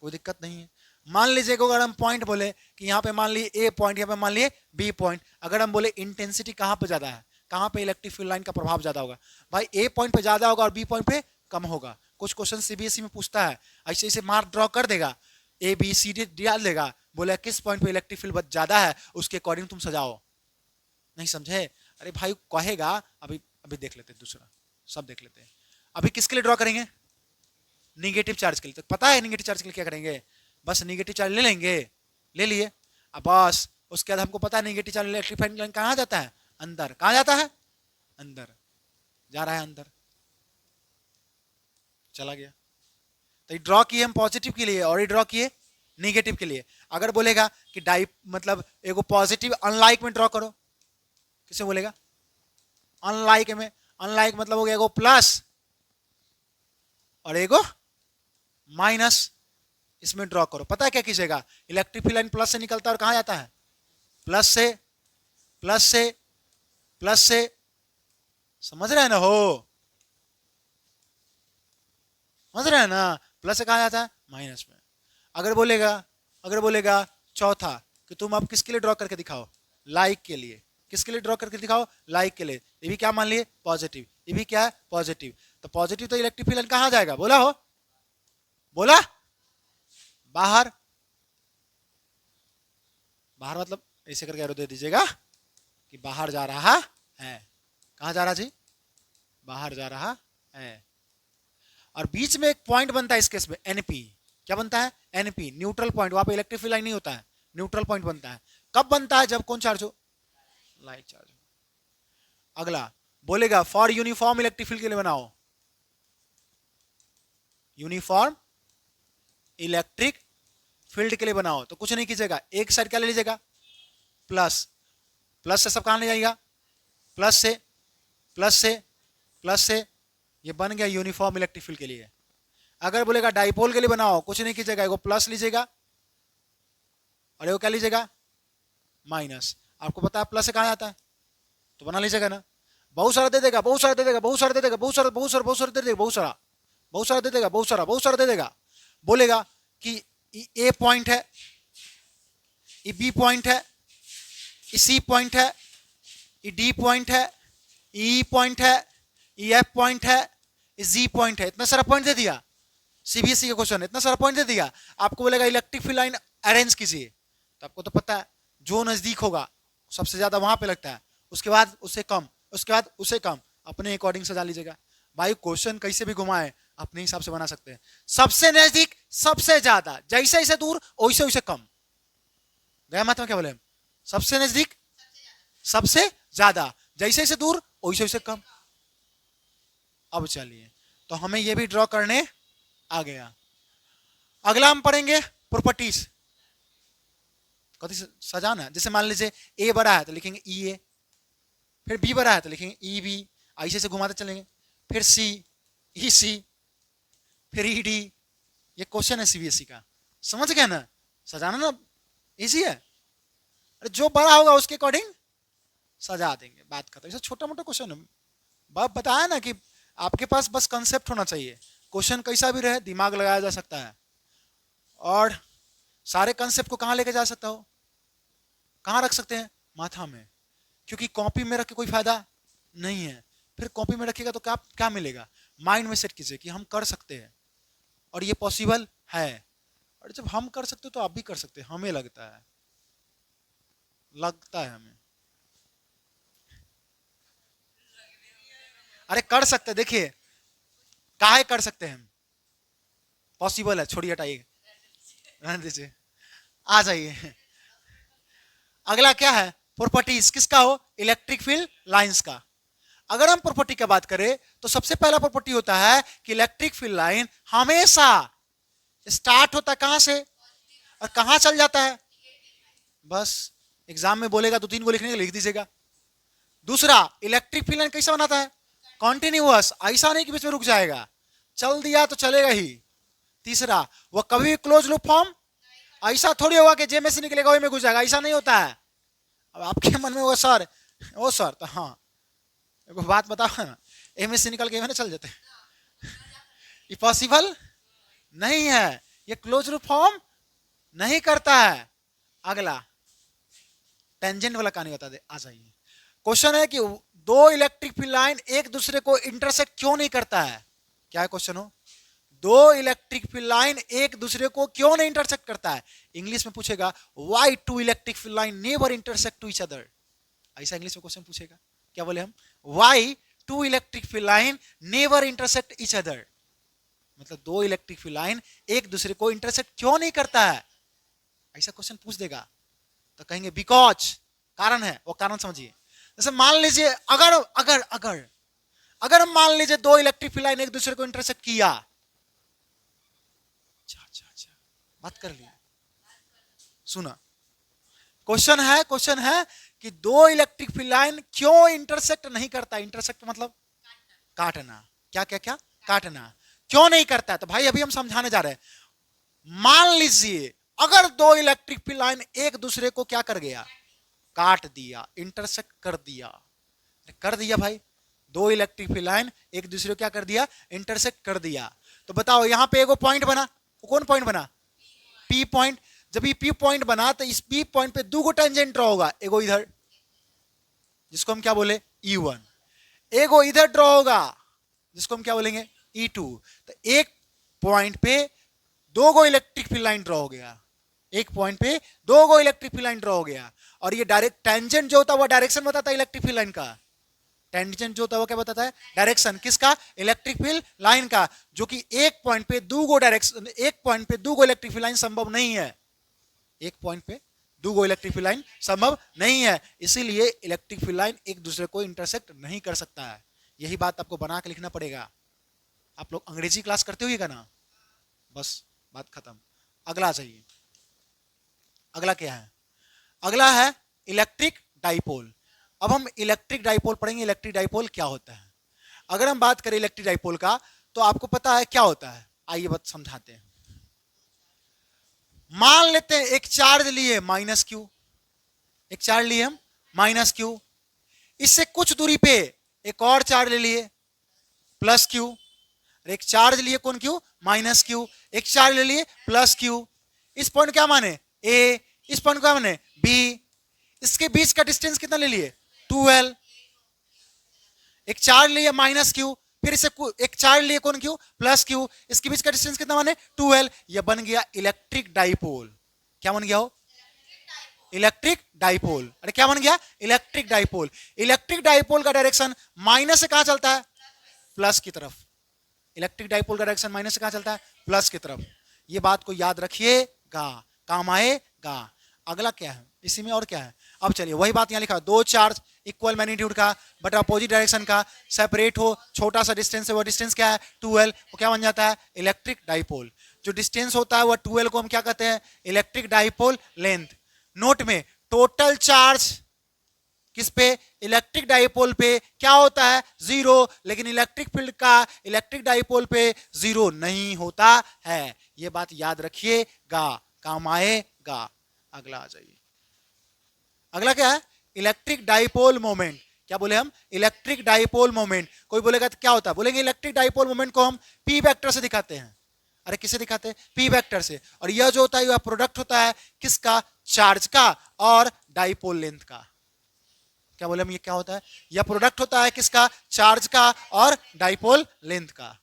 कोई दिक्कत नहीं है। मान लीजिए अगर हम पॉइंट बोले कि यहाँ पे मान लिए ए पॉइंट, यहाँ पे मान लिए बी पॉइंट, अगर हम बोले इंटेंसिटी कहाँ पे ज्यादा है, कहाँ पे इलेक्ट्रिक फील्ड लाइन का प्रभाव ज्यादा होगा? भाई ए पॉइंट पे ज्यादा होगा और बी पॉइंट पे कम होगा। कुछ क्वेश्चन सीबीएसई में पूछता है, ऐसे ऐसे मार्क ड्रॉ कर देगा, ए बी सी डी डाल देगा, बोले किस पॉइंट पे इलेक्ट्रिक फील्ड ज्यादा है उसके अकॉर्डिंग तुम सजाओ। नहीं समझे? अरे भाई कहेगा, अभी अभी देख लेते हैं, दूसरा सब देख लेते हैं। अभी किसके लिए ड्रॉ करेंगे? निगेटिव चार्ज के लिए। तो पता है निगेटिव चार्ज के लिए क्या करेंगे? बस निगेटिव चार्ज ले लेंगे, ले लिए, अब बस उसके बाद हमको पता है negative charge electric field line कहाँ जाता है? अंदर। कहाँ जाता है? अंदर जा रहा है, अंदर चला गया। तो ड्रॉ किए हम पॉजिटिव के लिए और ये ड्रॉ किए निगेटिव के लिए। अगर बोलेगा कि डाई मतलब एगो पॉजिटिव अनलाइक में ड्रॉ करो, किसे बोलेगा? अनलाइक में। अनलाइक मतलब हो गया एगो प्लस और एगो माइनस, इसमें ड्रॉ करो। पता है क्या कीजिएगा? इलेक्ट्रिक फील्ड लाइन प्लस से निकलता है और कहां जाता है? प्लस से, प्लस से, प्लस से। समझ रहे हैं ना? हो समझ रहे हैं ना? प्लस से कहां जाता है? माइनस में। अगर बोलेगा चौथा कि तुम अब किसके लिए ड्रॉ करके दिखाओ? लाइक के लिए। किसके लिए ड्रॉ करके दिखाओ? लाइक के लिए। ये भी क्या मान लिए? पॉजिटिव। ये भी क्या है? पॉजिटिव। तो पॉजिटिव तो इलेक्ट्रिक फील्ड लाइन कहां जाएगा? बोला हो, बोला, बाहर। बाहर मतलब ऐसे करके एरो दे दीजिएगा कि बाहर जा रहा है। कहाँ जा रहा जी? बाहर जा रहा है। और बीच में एक पॉइंट बनता है इस केस में, एनपी। क्या बनता है? NP, neutral point. वहां पे इलेक्ट्रिक फील्ड लाइन नहीं होता है, न्यूट्रल पॉइंट बनता है। कब बनता है? जब कौन चार्ज हो? लाइट चार्ज हो। अगला बोलेगा फॉर यूनिफॉर्म इलेक्ट्रिक फील्ड के लिए बनाओ, यूनिफॉर्म इलेक्ट्रिक फील्ड के लिए बनाओ। तो कुछ नहीं कीजिएगा, एक साइड क्या ले लीजिएगा? प्लस। प्लस से सब कहां ले जाएगा? प्लस से, प्लस से, प्लस से। ये बन गया यूनिफॉर्म इलेक्ट्रिक फील्ड के लिए। अगर बोलेगा डाइपोल के लिए बनाओ, कुछ नहीं कीजिएगा, एगो प्लस लीजिएगा और एगो क्या लीजिएगा? माइनस। आपको पता है प्लस से कहां आता है, तो बना लीजिएगा ना। बहुत सारा दे देगा, बहुत सारा दे देगा, बहुत सारा दे देगा, बहुत सारा, बहुत सारा, बहुत सारा दे देगा, बहुत सारा, बहुत सारा दे देगा, बहुत सारा, बहुत सारा दे देगा। बोलेगा कि ए पॉइंट है, ये बी पॉइंट है, ये सी पॉइंट है, ये डी पॉइंट है, ई पॉइंट है, ये एफ पॉइंट है, ये जी पॉइंट है। इतना सारा पॉइंट दे दिया, सीबीएसई का क्वेश्चन है, इतना सारा पॉइंट दे दिया। आपको बोलेगा इलेक्ट्रिक फील्ड लाइन अरेंज कीजिए, तो आपको तो पता है जो नजदीक होगा सबसे ज्यादा वहां पे लगता है, उसके बाद उससे कम, उसके बाद उससे कम, अपने अकॉर्डिंग सजा लीजिएगा। भाई क्वेश्चन कैसे भी घुमाए अपने हिसाब से बना सकते हैं। सबसे नजदीक सबसे ज्यादा, जैसे जैसे दूर वैसे वैसे कम। गया मत में क्या बोले हम? सबसे नजदीक सबसे ज्यादा, जैसे जैसे दूर वैसे वैसे कम। अब चलिए, तो हमें ये भी ड्रॉ करने आ गया। अगला हम पढ़ेंगे प्रॉपर्टीज। कभी सजाना, जैसे मान लीजिए ए बड़ा है तो लिखेंगे ई ए, फिर बी बड़ा है तो लिखेंगे ई बी, ऐसे से घुमाते चलेंगे। फिर सी, ई सी, फिर ई डी। ये क्वेश्चन है सीबीएसई का, समझ गए ना? सजाना ना इजी है। अरे जो बड़ा होगा उसके अकॉर्डिंग सजा देंगे, बात करते हैं। छोटा मोटा क्वेश्चन है, बाप बताया ना कि आपके पास बस कंसेप्ट होना चाहिए। क्वेश्चन कैसा भी रहे दिमाग लगाया जा सकता है। और सारे कंसेप्ट को कहां लेके जा सकता हो? कहां रख सकते हैं? माथा में। क्योंकि कॉपी में रख के कोई फायदा नहीं है। फिर कॉपी में रखिएगा तो क्या क्या मिलेगा? माइंड में सेट कीजिए कि हम कर सकते हैं और ये पॉसिबल है। और जब हम कर सकते तो आप भी कर सकते हैं, हमें लगता है, लगता है हमें। अरे कर सकते, देखिए काहे कर सकते हैं हम, पॉसिबल है। छोड़िए, हटाइए, रहने दीजिए, आ जाइए। अगला क्या है? प्रॉपर्टीज। किसका हो? इलेक्ट्रिक फील्ड लाइंस का। अगर हम प्रॉपर्टी की बात करें तो सबसे पहला प्रॉपर्टी होता है कि इलेक्ट्रिक फील्ड लाइन हमेशा स्टार्ट होता है कहां से और कहां चल जाता है। बस एग्जाम में बोलेगा दो तीन को लिखने के लिख दीजिएगा। दूसरा, इलेक्ट्रिक फील्ड लाइन कैसा बनाता है? कॉन्टिन्यूअस, ऐसा नहीं कि बीच में रुक जाएगा, चल दिया तो चलेगा ही। तीसरा, वो कभी क्लोज लूप फॉर्म, ऐसा थोड़ी होगा कि जे में से निकलेगा वही में घुस जाएगा, ऐसा नहीं होता है। अब आपके मन में वो सर, ओ सर, तो हाँ एक बात बताओ ना, ए में से निकल के चल जाते हैं, ये पॉसिबल नहीं है, ये क्लोज लूप फॉर्म नहीं करता है। अगला टेंजेंट वाला कहानी बता दे, आ जाइए। क्वेश्चन है कि दो इलेक्ट्रिक फील्ड लाइन एक दूसरे को इंटरसेक्ट क्यों नहीं करता है? क्या है क्वेश्चन हो? दो इलेक्ट्रिक फील्ड लाइन एक दूसरे को क्यों नहीं इंटरसेक्ट करता है? इंग्लिश में पूछेगा why two electric field line never intersect to each other. ऐसा इंग्लिश में क्वेश्चन पूछेगा। क्या बोले हम? Why two electric field line never intersect each other, मतलब दो इलेक्ट्रिक फील्ड लाइन एक दूसरे को इंटरसेक्ट क्यों नहीं करता है, ऐसा क्वेश्चन पूछ देगा। तो कहेंगे बिकॉज, कारण है, वो कारण समझिए। जैसे मान लीजिए अगर अगर अगर अगर मान लीजिए दो इलेक्ट्रिक फील्ड लाइन एक दूसरे को इंटरसेक्ट किया, बात कर लिया, सुना। क्वेश्चन है कि दो इलेक्ट्रिक फील्ड लाइन क्यों इंटरसेक्ट नहीं करता? इंटरसेक्ट मतलब काटना। क्या क्या क्या? काटना। क्यों नहीं करता है? तो भाई अभी हम समझाने जा रहे हैं। मान लीजिए अगर दो इलेक्ट्रिक फील्ड लाइन एक दूसरे को क्या कर गया? काट दिया, इंटरसेक्ट कर दिया। कर दिया भाई, दो इलेक्ट्रिक फील्ड लाइन एक दूसरे को क्या कर दिया? इंटरसेक्ट कर दिया। तो बताओ यहां पे एगो पॉइंट बना, कौन पॉइंट बना? P point. जब ये पी पॉइंट बना तो इस पी पॉइंट पे दो गो टेंजेंट ड्रॉ होगा, एगो इधर जिसको हम क्या बोले? E1, एगो इधर ड्रॉ होगा जिसको हम क्या बोलेंगे? E2। तो एक पॉइंट पे दो go electric field line draw हो गया, एक पॉइंट पे दो go electric field line draw हो गया, और ये डायरेक्ट टेंजेंट जो होता है वो डायरेक्शन बताता है इलेक्ट्रिक फील्ड लाइन का। टेंजेंट जो होता है वो क्या बताता है? डायरेक्शन। किसका? इलेक्ट्रिक फील्ड लाइन का। जो कि एक पॉइंट पे दो गो डायरेक्शन, एक पॉइंट पे दो गो इलेक्ट्रिक फील्ड लाइन संभव नहीं है। एक पॉइंट पे दो गो इलेक्ट्रिक फील्ड लाइन संभव नहीं है, इसीलिए इलेक्ट्रिक फील्ड लाइन एक दूसरे को इंटरसेक्ट नहीं कर सकता है। यही बात आपको बना के लिखना पड़ेगा। आप लोग अंग्रेजी क्लास करते होइएगा ना, बस बात खत्म। अगला चाहिए, अगला क्या है? अगला है इलेक्ट्रिक डाइपोल। अब हम इलेक्ट्रिक डाइपोल पढ़ेंगे। इलेक्ट्रिक डाइपोल क्या होता है? अगर हम बात करें इलेक्ट्रिक डाइपोल का, तो आपको पता है क्या होता है? आइए बात समझाते हैं। मान लेते हैं एक चार्ज लिए माइनस क्यू, एक चार्ज लिए हम माइनस क्यू, इससे कुछ दूरी पे एक और चार्ज ले लिए प्लस क्यू, एक चार्ज लिए कौन क्यू? माइनस क्यू, एक चार्ज ले लिए प्लस क्यू। इस पॉइंट क्या माने? ए, इस पॉइंट क्या माने? बी। इसके बीच का डिस्टेंस कितना ले लिए? 2l। एक चार्ज लिए माइनस क्यू, फिर इसे एक चार्ज लिए कौन क्यू? Plus Q. इसके बीच का डिस्टेंस कितना माने? 2l। यह बन गया इलेक्ट्रिक डाइपोल। क्या बन गया हो? Electric dipole. अरे क्या बन गया? Electric dipole. इलेक्ट्रिक डाइपोल का डायरेक्शन माइनस से कहां चलता है? प्लस की तरफ। इलेक्ट्रिक डाइपोल का डायरेक्शन माइनस से कहां चलता है? प्लस की तरफ। ये बात को याद रखिएगा, काम आएगा। अगला क्या है इसी में, और क्या है? अब चलिए वही बात यहां लिखा, दो चार्ज इक्वल मैग्नीट्यूड का बट अपोजिट डायरेक्शन का सेपरेट हो, छोटा सा डिस्टेंस है, वो डिस्टेंस क्या है? 2l। वो क्या बन जाता है? Electric dipole. जो डिस्टेंस होता है वो 2l को हम क्या कहते हैं? Electric dipole length. नोट में टोटल चार्ज किस पे? इलेक्ट्रिक डाइपोल पे क्या होता है? 0। लेकिन इलेक्ट्रिक फील्ड का इलेक्ट्रिक डाइपोल पे 0 नहीं होता है। यह बात याद रखिएगा, काम आएगा। अगला आ जाइए। अगला क्या है? Electric dipole moment. क्या बोले हम? Electric dipole moment. कोई बोलेगा तो क्या होता है? बोलेंगे इलेक्ट्रिक डाइपोल मोमेंट को हम पी वेक्टर से दिखाते हैं। अरे किससे दिखाते हैं? पी वेक्टर से। और यह जो होता है यह प्रोडक्ट होता है किसका? चार्ज का और डाइपोल लेंथ का। क्या बोले हम? ये क्या होता है? यह प्रोडक्ट होता है किसका? चार्ज का और डाइपोल लेंथ का।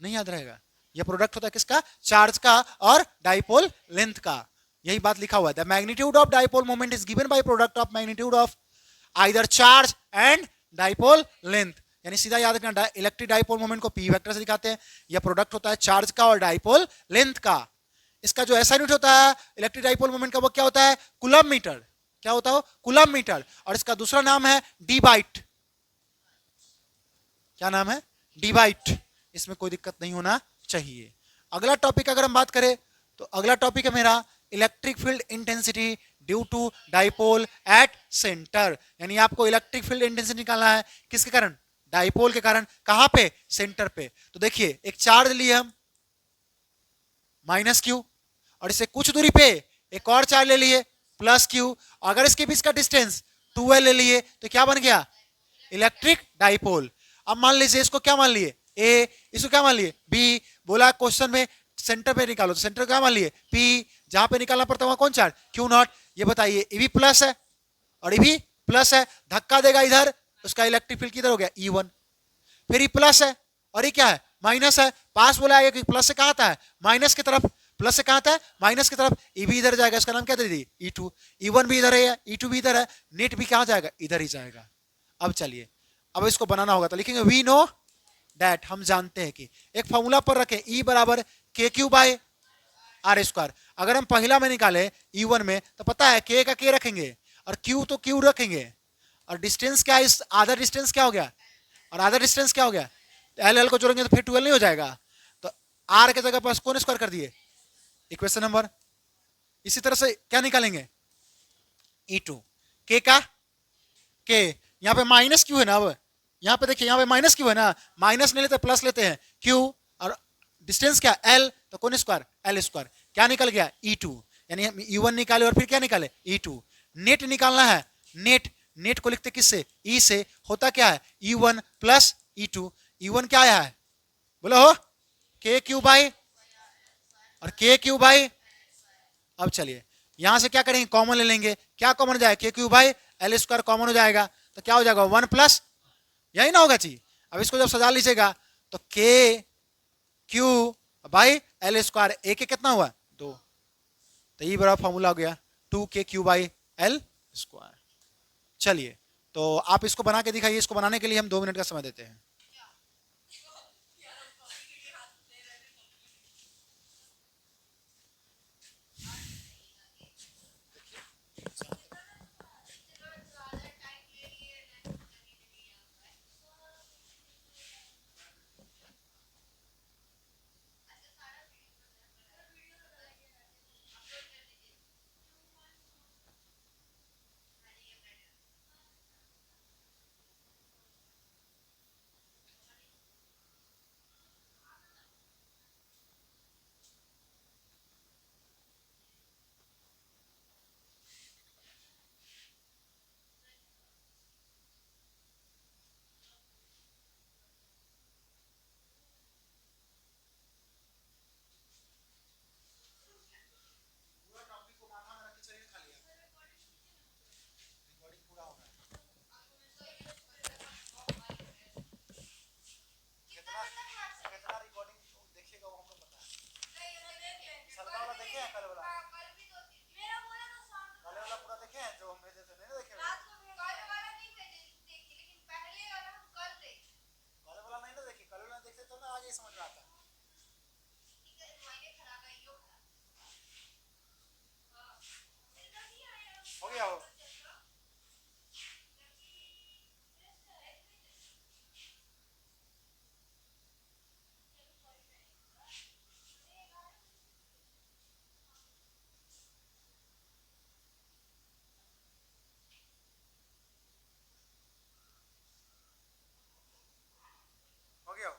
नहीं याद रहेगा? यह प्रोडक्ट होता है किसका? चार्ज का और डाइपोल लेंथ का। यही बात लिखा हुआ है, the magnitude of dipole moment is given by product of magnitude of either charge and dipole length. यानी सीधा याद रखना, इलेक्ट्रिक डाइपोल मोमेंट को पी वेक्टर से दिखाते हैं। यह प्रोडक्ट होता है चार्ज का और डाइपोल लेंथ का। इसका जो ऐसा यूनिट होता है इलेक्ट्रिक डाइपोल मोमेंट का, वो क्या होता है? Coulomb metre. क्या होता है? Coulomb metre. और इसका दूसरा नाम है डीबाइट। क्या नाम है? डीबाइट। इसमें कोई दिक्कत नहीं होना चाहिए। अगला टॉपिक अगर हम बात करें तो अगला टॉपिक है मेरा electric field intensity due to dipole at centre. यानी आपको इलेक्ट्रिक फील्ड इंटेंसिटी निकालना है किसके कारण? डाइपोल के कारण। कहां पे? सेंटर पे। तो देखिए एक चार्ज लिए हम माइनस क्यू, और इससे कुछ दूरी पे एक और चार्ज ले लिए प्लस क्यू। अगर इसके बीच का डिस्टेंस 2l ले लिए तो क्या बन गया? Electric dipole. अब मान लीजिए इसको क्या मान लिए? ए, इसको क्या मान लिए? बी। बोला क्वेश्चन में सेंटर पे निकालो, तो सेंटर क्या मान लिए? पी। जहां पे निकालना पड़ता है वहां कौन चार्ज? Q not. ये बताइए ये भी प्लस है और ये भी प्लस है, धक्का देगा इधर, उसका इलेक्ट्रिक फील्ड किधर हो गया? E1। फिर ये प्लस है और ये क्या है? माइनस है। पास बोला है कि प्लस से कहां आता है? माइनस की तरफ। प्लस से कहां आता है? माइनस की तरफ। ई भी इधर जाएगा, इसका नाम क्या दे दी? E2। E1 भी इधर है, E2 भी इधर है, नेट भी कहां जाएगा? इधर ही जाएगा। अब चलिए अब इसको बनाना होगा, तो लिखेंगे वी नो दैट, हम जानते हैं कि एक फॉर्मूला पर रखें E बराबर KQ बाय R स्क्वायर। अगर हम पहला में निकाले E1 में तो पता है K का K रखेंगे और Q तो Q रखेंगे, और डिस्टेंस क्या है? इस आधा डिस्टेंस क्या हो गया? और आधा डिस्टेंस क्या हो गया? एल को जोड़ेंगे तो फिर 12 नहीं हो जाएगा, तो R के जगह पर कौन स्क्वायर कर दिए? Equation number. इसी तरह से क्या निकालेंगे? E2 K का K। यहाँ पे माइनस क्यू है ना, अब यहाँ पे देखिए यहाँ पे माइनस क्यू है ना, माइनस नहीं लेते प्लस लेते हैं Q, और डिस्टेंस क्या? L, तो कौन स्क्वायर? L square. क्या निकल गया? E2। यानी हम E1 निकाले और फिर क्या निकाले? E2। नेट निकालना है, नेट। नेट को लिखते किससे? E से। होता क्या है? E1 plus E2। E1 क्या आया है? बोलो हो? KQ बाई, और KQ बाई। अब चलिए यहां से क्या करेंगे? कॉमन ले लेंगे। क्या कॉमन हो जाएगा? KQ by L square common हो जाएगा, तो क्या हो जाएगा? 1 प्लस, यही ना होगा जी। अब इसको जब सजा लीजिएगा तो KQ बाई L स्क्वायर, एक कितना हुआ? 2। तो ये बड़ा फॉर्मूला हो गया 2k/L²। चलिए, तो आप इसको बना के दिखाइए। इसको बनाने के लिए हम 2 मिनट का समय देते हैं। हो गया हो। हो गया हो।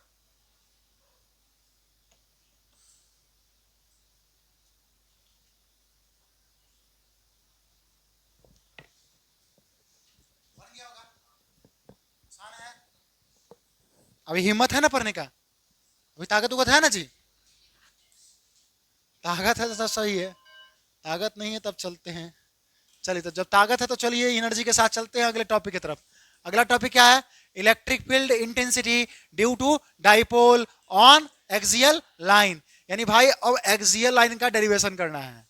बन गया होगा। आसान है। अभी हिम्मत है ना पढ़ने का? अभी ताकत उगत है ना जी? ताकत है तो सही है, ताकत नहीं है तब चलते हैं। चलिए, तो जब ताकत है तो चलिए एनर्जी के साथ चलते हैं अगले टॉपिक की तरफ। अगला टॉपिक क्या है? Electric field intensity due to dipole on axial line. यानी भाई अब एक्सियल लाइन का डेरिवेशन करना है।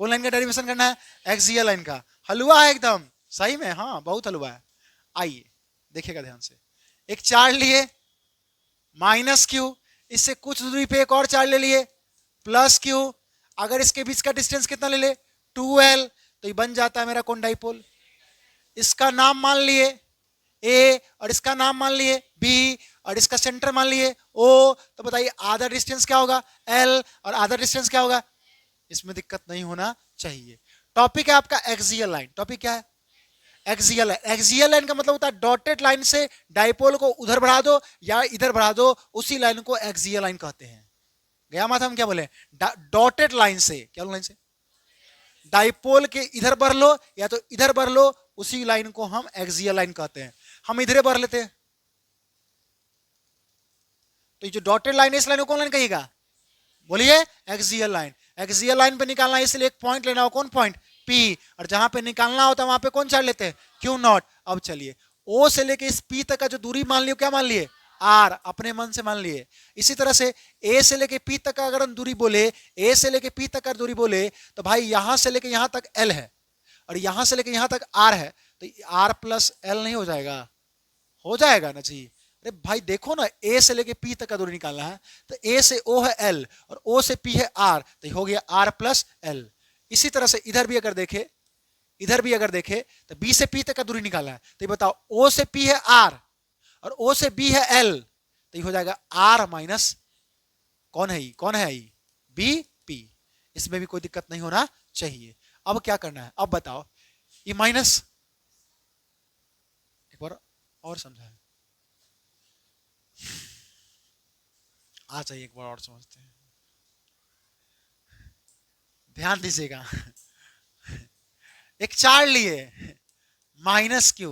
कौन लाइन का डेरिवेशन करना है? एक्सियल लाइन का। हलवा है एकदम सही में, हाँ बहुत हलवा है। आइए देखिएगा ध्यान से। एक चार्ज लिए -q, इससे कुछ दूरी पे एक और चार्ज ले लिए +q। अगर इसके बीच का डिस्टेंस कितना ले ले? 2l, तो ये बन जाता है मेरा कौन डाइपोल। इसका नाम मान लिए A और इसका नाम मान लिए B और इसका सेंटर मान लिए O। तो बताइए आधा डिस्टेंस क्या होगा? L और आधा डिस्टेंस क्या होगा? इसमें दिक्कत नहीं होना चाहिए। टॉपिक है आपका एक्सियल लाइन। टॉपिक क्या है? Axial line. एक्सियल लाइन का मतलब होता है डॉटेड लाइन से डाइपोल को उधर बढ़ा दो या इधर बढ़ा दो, उसी लाइन को एक्सियल लाइन कहते हैं। गया माथा हम क्या बोले? डॉटेड लाइन से, क्या लाइन से? डाइपोल के इधर बढ़ लो या तो इधर बढ़ लो, उसी लाइन को हम एक्सियल लाइन कहते हैं। हम इधर बढ़ लेते हैं, तो ये जो डॉटेड लाइन है इस लाइन को कौन लाइन कहिएगा? बोलिए एक्सियल लाइन। एक्सियल लाइन पे निकालना है इसलिए एक पॉइंट लेना हो, कौन पॉइंट? P। और जहां पे निकालना होता है वहां पे कौन चार्ज लेते हैं? Q0। अब चलिए O से लेके इस P तक का जो दूरी मान लियो, क्या मान लिए? R। अपने मन से मान लिए। इसी तरह से A से लेके P तक का अगर हम दूरी बोले, A से लेके P तक का दूरी बोले, तो भाई यहां से लेके यहां तक L है और यहां से लेके यहां तक R है, तो R + L नहीं हो जाएगा? हो जाएगा ना जी। अरे भाई देखो ना, A से लेके P तक का दूरी निकालना है, तो A से O है L और O से P है R, तो हो गया R + L। इसी तरह से इधर भी अगर देखे, इधर भी अगर देखे तो B से P तक का दूरी निकालना है, तो ये बताओ O से P है R और O से B है L, तो ये हो जाएगा R- कौन है? कौन है? B P। इसमें भी कोई दिक्कत नहीं होना चाहिए। अब क्या करना है? अब बताओ, ये माइनस एक बार और समझाए आ चाहिए, एक बार और समझते हैं, ध्यान दीजिएगा। एक चार्ज लिए -q,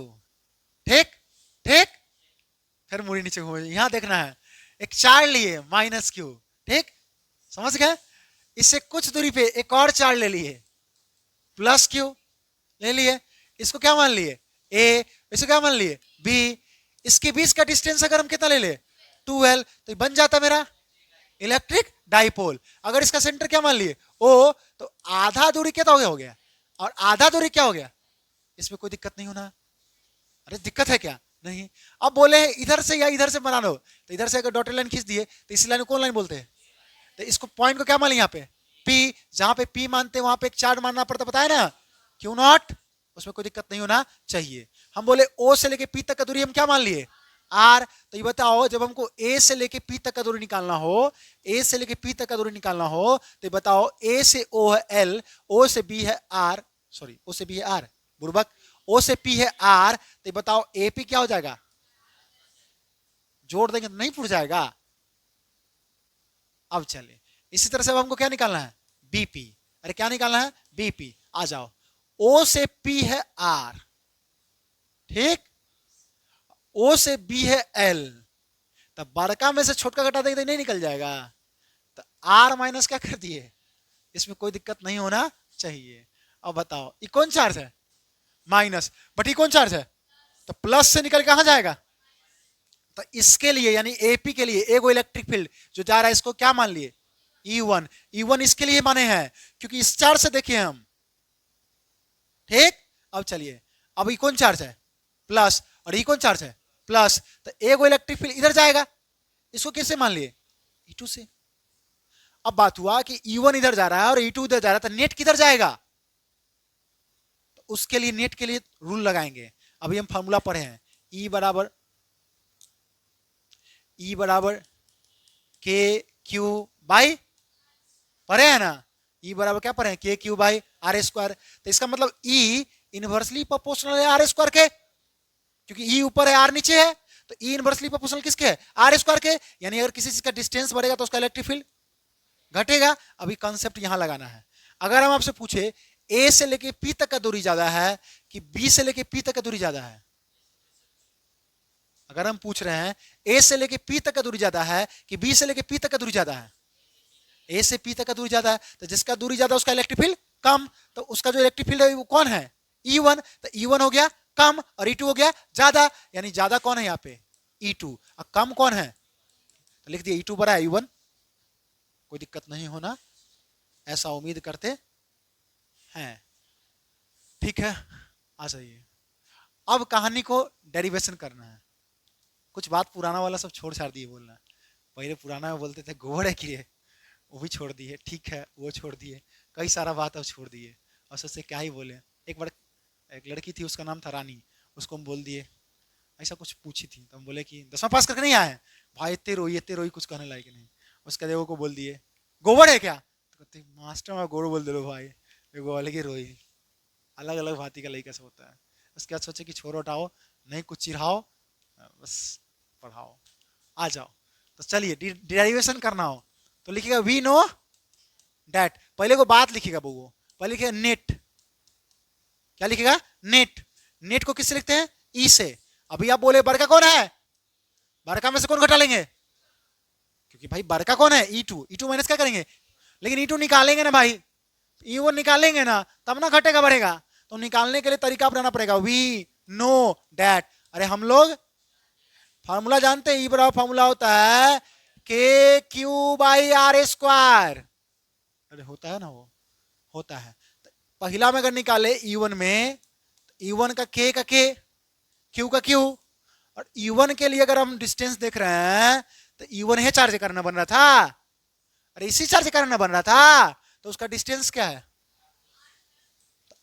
ठीक ठीक, फिर मुड़ी नीचे घूमे, यहां देखना है। एक चार्ज लिए -q, ठीक, समझ गए? इससे कुछ दूरी पे एक और चार्ज ले लिए +q ले लिए। इसको क्या मान लिए? A। इसको क्या मान लिए? B। इसके बीच का डिस्टेंस अगर हम कितना ले ले? 2l, तो बन जाता मेरा इलेक्ट्रिक डाइपोल। अगर इसका सेंटर क्या मान लिए? ओ, तो आधा दूरी क्या हो गया, और आधा दूरी क्या हो गया, इसमें कोई दिक्कत नहीं होना। अरे दिक्कत है क्या, नहीं। अब बोले इधर से या इधर से बना लो, तो इधर से अगर डॉटेड लाइन खींच दिए तो इस लाइन को कौन लाइन बोलते हैं, तो इसको पॉइंट को क्या मान लिया यहाँ पे पी, जहां पे पी मानते हैं वहां पे एक चार्ट मानना पड़ता, बताया ना, क्यों नॉट, उसमें कोई दिक्कत नहीं होना चाहिए। हम बोले ओ से लेके पी तक का दूरी हम क्या मान लिए आर, तो ये बताओ जब हमको ए से लेके पी तक का दूरी निकालना हो, ए से लेके पी तक का दूरी निकालना हो, तो बताओ ए से ओ है एल, ओ से बी है आर, सॉरी ओ से बी है आर, बुर्बक, ओ से पी है आर, तो बताओ ए पी क्या हो जाएगा, जोड़ देंगे तो नहीं फूट जाएगा। अब चले इसी तरह से अब हमको क्या निकालना है बीपी, अरे क्या निकालना है बीपी, आ जाओ, ओ से पी है आर, ठीक, ओ से बी है एल, तब बड़का में से छोटका घटा देंगे तो नहीं निकल जाएगा, तो आर माइनस क्या कर दिए, इसमें कोई दिक्कत नहीं होना चाहिए। अब बताओ ये कौन चार्ज है माइनस, बट ये कौन चार्ज है, तो प्लस से निकल कहां जाएगा, तो इसके लिए यानी एपी के लिए एगो इलेक्ट्रिक फील्ड जो जा रहा है इसको क्या मान लिए E1, E1 इसके लिए माने हैं क्योंकि इस चार्ज से देखिए हम, ठीक। अब चलिए अब ये कौन चार्ज है प्लस, और ये कौन चार्ज है प्लस, तो एगो इलेक्ट्रिक फील्ड इधर जाएगा, इसको कैसे मान लिए E2 से। अब बात हुआ कि E1 इधर जा रहा है और E2 इधर जा रहा है, तो नेट किधर जाएगा, तो उसके लिए नेट के लिए रूल लगाएंगे। अभी हम फॉर्मूला पढ़े हैं E बराबर के क्यू बाई, पढ़े हैं ना, E बराबर क्या पढ़े हैं के क्यू बाई आर स्क्वायर, तो इसका मतलब E इनवर्सली प्रोपोर्शनल है आर स्क्वायर के, क्योंकि E ऊपर है आर नीचे है, तो E इनवर्सली प्रोपोर्शनल किसके है आर स्क्वायर के, यानी अगर किसी चीज का डिस्टेंस बढ़ेगा तो उसका इलेक्ट्रिक फील्ड घटेगा। अभी कॉन्सेप्ट यहां लगाना है। अगर हम आपसे पूछे ए से लेके पी तक का दूरी ज्यादा है कि बी से लेके पी तक का दूरी ज्यादा है, अगर हम पूछ रहे हैं ए से लेके पी तक का दूरी ज्यादा है कि बी से लेके पी तक का दूरी ज्यादा है, ए से पी तक का दूरी ज्यादा है, तो जिसका दूरी ज्यादा उसका इलेक्ट्रिक फील्ड कम, तो उसका जो इलेक्ट्रिक फील्ड है वो कौन है E1, तो E1 हो गया कम और E2 हो गया ज्यादा, यानी ज्यादा कौन है यहाँ पे E2, और कम कौन है, तो लिख दिया E2 बड़ा है E1, कोई दिक्कत नहीं होना, ऐसा उम्मीद करते हैं, ठीक है। आ जाइए अब कहानी को डेरिवेशन करना है, कुछ बात पुराना वाला सब छोड़ छाड़ दिए बोलना, पहले पुराना में बोलते थे गोबर है कि वो भी छोड़ दिए, ठीक है वो छोड़ दिए, कई सारा बात अब छोड़ दिए, और सबसे क्या ही बोले। एक बार एक लड़की थी उसका नाम था रानी, उसको हम बोल दिए ऐसा कुछ पूछी थी, तो हम बोले कि 10वां पास करके नहीं आए भाई, इतने रोई कुछ कहने लायक नहीं, उसके देवो को बोल दिए गोबर है क्या, तो कहते मास्टर में गोबर बोल दे लो भाई, वो अलग ही रोई, अलग अलग भांति का लड़का सब होता है। उसके बाद सोचे कि छोड़ो हटाओ, नहीं कुछ चिढ़ाओ, बस पढ़ाओ, आ जाओ। तो चलिए डिराइवेशन करना हो तो लिखिएगा वी नो डैट, पहले को बात लिखिएगा वो, पहले लिखिएगा नेट, क्या लिखिएगा नेट, नेट को किससे लिखते हैं ई से। अभी आप बोले बड़का कौन है, बड़का में से कौन घटा लेंगे, क्योंकि भाई बड़का कौन है E2, E2 माइनस क्या करेंगे, लेकिन E2 निकालेंगे ना भाई, E1 निकालेंगे ना तब ना घटेगा बढ़ेगा, तो निकालने के लिए तरीका अपनाना पड़ेगा वी नो डैट। अरे हम लोग फार्मूला जानते हैं, E बराबर फार्मूला होता है के क्यू बाई आर स्क्वायर, अरे होता है ना वो होता है, तो पहला में अगर निकाले E1 में, E1 का के क्यू का क्यू, और E1 के लिए अगर हम डिस्टेंस देख रहे हैं तो E1 है चार्ज करना बन रहा था, अरे इसी चार्ज करना बन रहा था, तो उसका डिस्टेंस क्या है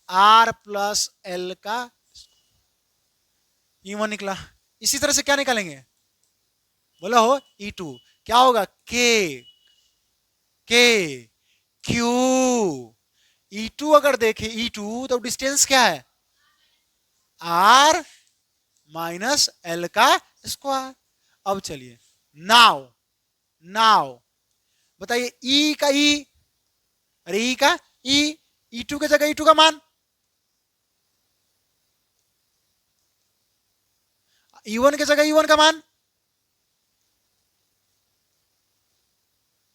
R प्लस एल का E1 निकला। इसी तरह से क्या निकालेंगे बोला हो E2 क्या होगा के क्यू, E2 अगर देखे E2 तो डिस्टेंस क्या है R माइनस एल का स्क्वायर। अब चलिए नाउ बताइए E का E, अरे E का E2 के जगह E2 का मान, E1 के जगह E1 का मान,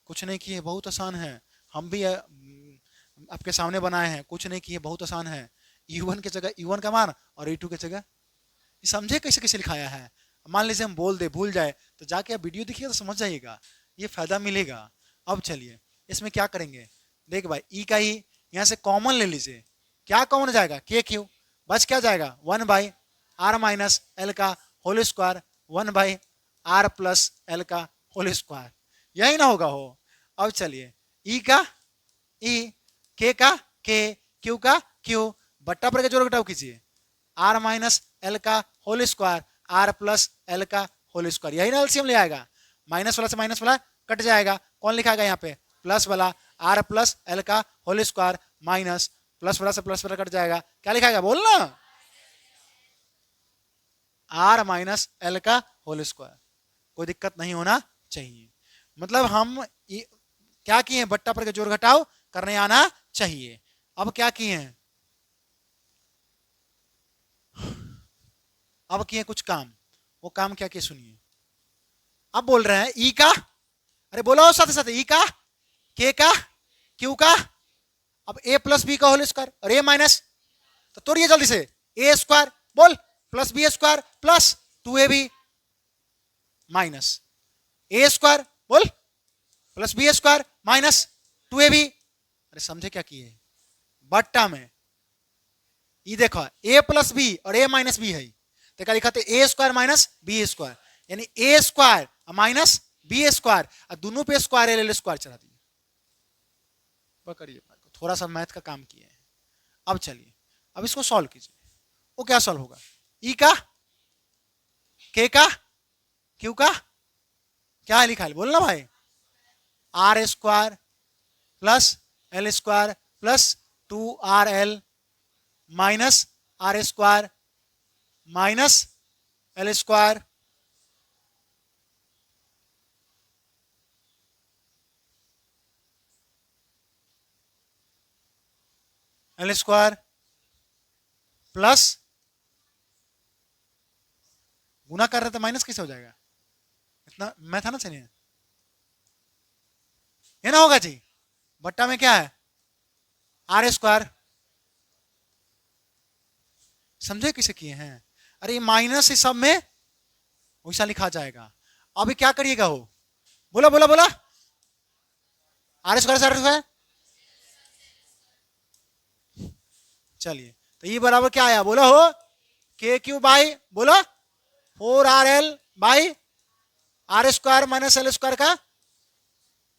कुछ नहीं किए, बहुत आसान है, हम भी आपके सामने बनाए हैं, कुछ नहीं किए, बहुत आसान है, E1 के जगह E1 का मान और E2 के जगह, समझे कैसे कैसे लिखाया है। मान लीजिए हम बोल दे भूल जाए तो जाके आप वीडियो देखिए तो समझ जाइएगा, ये फायदा मिलेगा। अब चलिए इसमें क्या करेंगे, देख भाई ई का ही यहां से कॉमन ले लीजिए, क्या कॉमन हो जाएगा के क्यू, बच क्या जाएगा 1/r माइनस एल का whole square 1/r plus l का होल स्क्वायर, यही ना होगा हो। अब चलिए ई का ई, के का के, क्यू का क्यू, बट्टा पर के जोड़ घटाव कीजिए, आर माइनस एल का whole square r plus l का होल स्क्वायर, यही ना एलसीएम ले आएगा, माइनस वाला से माइनस वाला कट जाएगा, कौन लिखाएगा यहाँ पे प्लस वाला, आर प्लस एल का होल स्क्वायर माइनस प्लस वाला से प्लस वाला कट जाएगा, क्या लिखाएगा बोलना, आर माइनस एल का होल स्क्वायर, कोई दिक्कत नहीं होना चाहिए। मतलब हम क्या किए हैं, बट्टा पर के जोड़ घटाव करने आना चाहिए। अब क्या किए हैं, अब किए कुछ काम, वो काम क्या किए सुनिए। अब बोल रहे हैं ई का, अरे बोलो साथ साथ, ई का, के का, क्यू का, अब ए प्लस बी का होल स्क्वायर और ए माइनस, तो तोड़िए जल्दी से, ए स्क्वायर बोल plus b square plus 2ab minus a square बोल plus b square minus 2ab, अरे समझे क्या किए, बट्टा में ये देखो ए प्लस बी और ए माइनस बी है, तो क्या लिखा था ए स्क्वायर माइनस बी स्क्वायर, यानी ए स्क्वायर माइनस बी स्क्वायर, और दोनों पे स्क्वायर एल स्क्वायर चढ़ा दिए, पकड़िए थोड़ा सा मैथ का काम किए हैं। अब चलिए अब इसको सॉल्व कीजिए, वो क्या सॉल्व होगा, ई का, के का, क्यू का, क्या है लिखा है बोलना भाई, r square plus l square plus 2rl minus r square minus l square l square plus, गुना कर रहे थे माइनस कैसे हो जाएगा, इतना मैं था ना चलिए, ये ना होगा जी, बट्टा में क्या है आर स्क्वायर, समझे किसे किए हैं, अरे माइनस इस सब में वैसा लिखा जाएगा। अभी क्या करिएगा हो, बोला बोला बोला, आर स्क्वायर, चलिए तो ये बराबर क्या आया बोला हो, के क्यू बाई बोलो 4rl by r square minus l square का,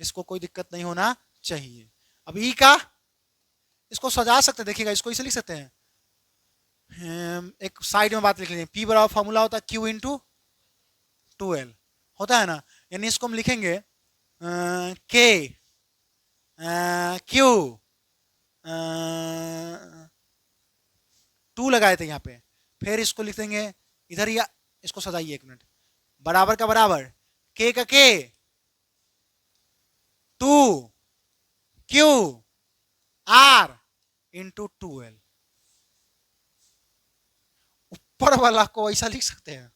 इसको कोई दिक्कत नहीं होना चाहिए। अब ई का, इसको सजा सकते हैं, देखिएगा इसको इसे लिख सकते हैं, एक साइड में बात लिख लीजिए, पी बराबर फॉर्मूला होता है क्यू इंटू 2l होता है ना, यानी इसको हम लिखेंगे के क्यू 2 लगाए थे यहाँ पे, फिर इसको लिख देंगे इधर ही, इसको सजाइए एक मिनट, बराबर का बराबर के का के 2 क्यू आर इंटू 2l, ऊपर वाला को ऐसा लिख सकते हैं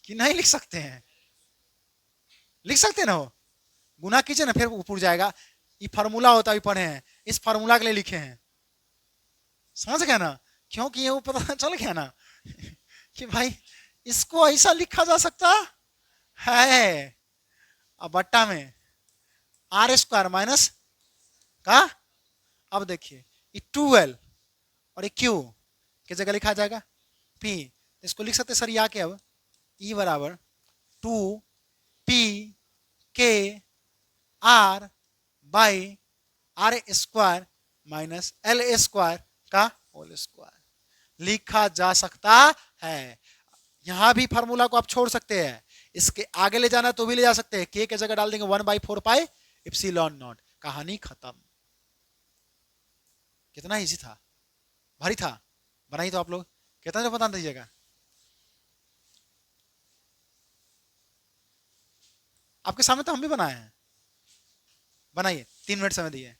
कि नहीं लिख सकते हैं, लिख सकते हैं ना, हो गुना कीजिए ना फिर ऊपर जाएगा, ये फार्मूला होता है पढ़े हैं, इस फार्मूला के लिए लिखे हैं, समझ गया ना, क्योंकि ये वो पता चल गया ना कि भाई इसको ऐसा लिखा जा सकता है। अब बट्टा में आर स्क्वायर माइनस का, अब देखिए ये 2l और ये क्यू की जगह लिखा जाएगा p, इसको लिख सकते सर या के, अब ई बराबर 2p k r by r square minus l square का होल स्क्वायर लिखा जा सकता है। यहां भी फार्मूला को आप छोड़ सकते हैं, इसके आगे ले जाना तो भी ले जा सकते हैं, के जगह डाल देंगे 1/4 पाई इप्सिलॉन नॉट, कहानी खत्म। कितना इजी था, भारी था, बनाई तो आप लोग कितना बता दीजिएगा, आपके सामने तो हम भी बनाए हैं, बनाइए 3 मिनट समय दिए।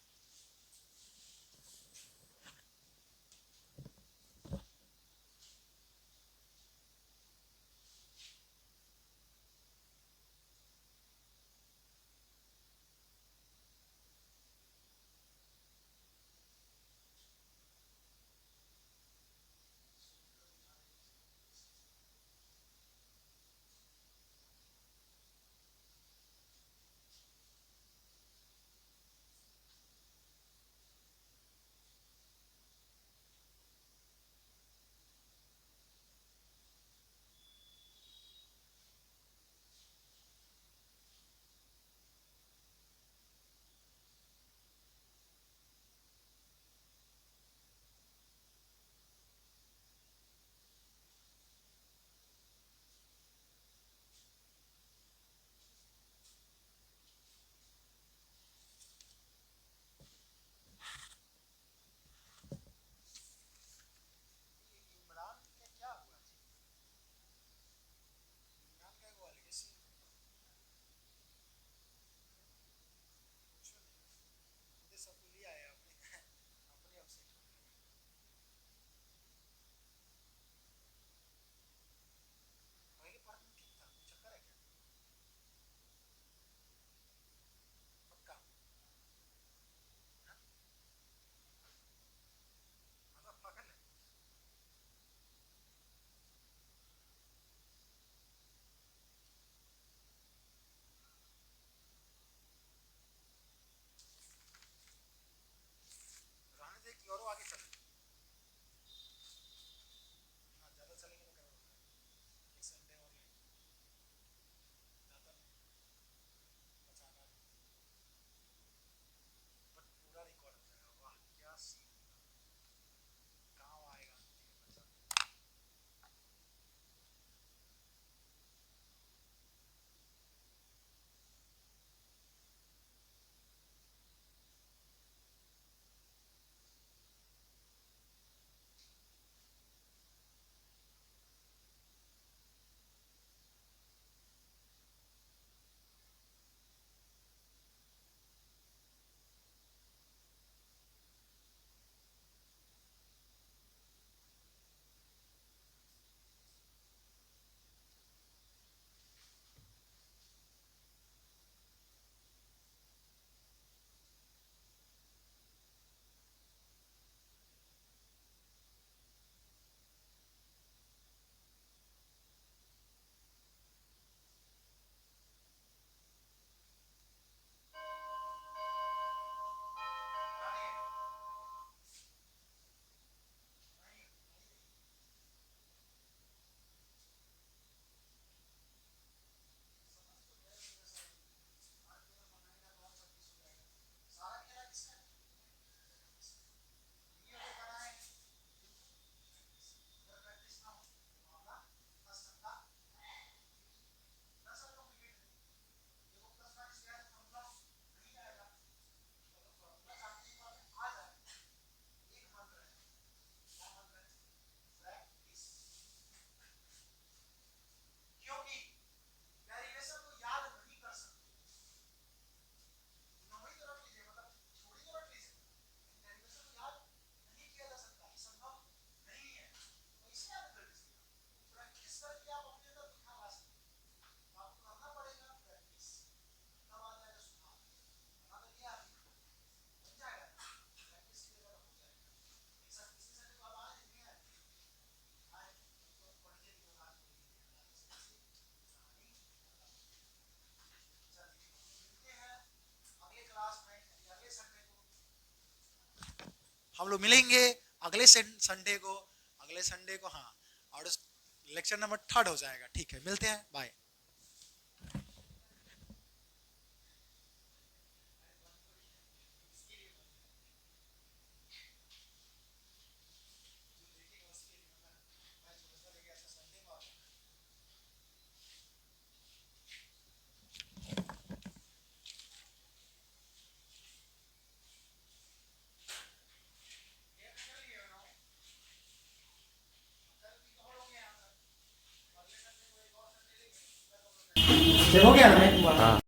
लोग मिलेंगे अगले संडे को, अगले संडे को। हाँ, और लेक्चर नंबर 3 हो जाएगा। ठीक है, मिलते हैं, बाय। हो गया ना? हाँ।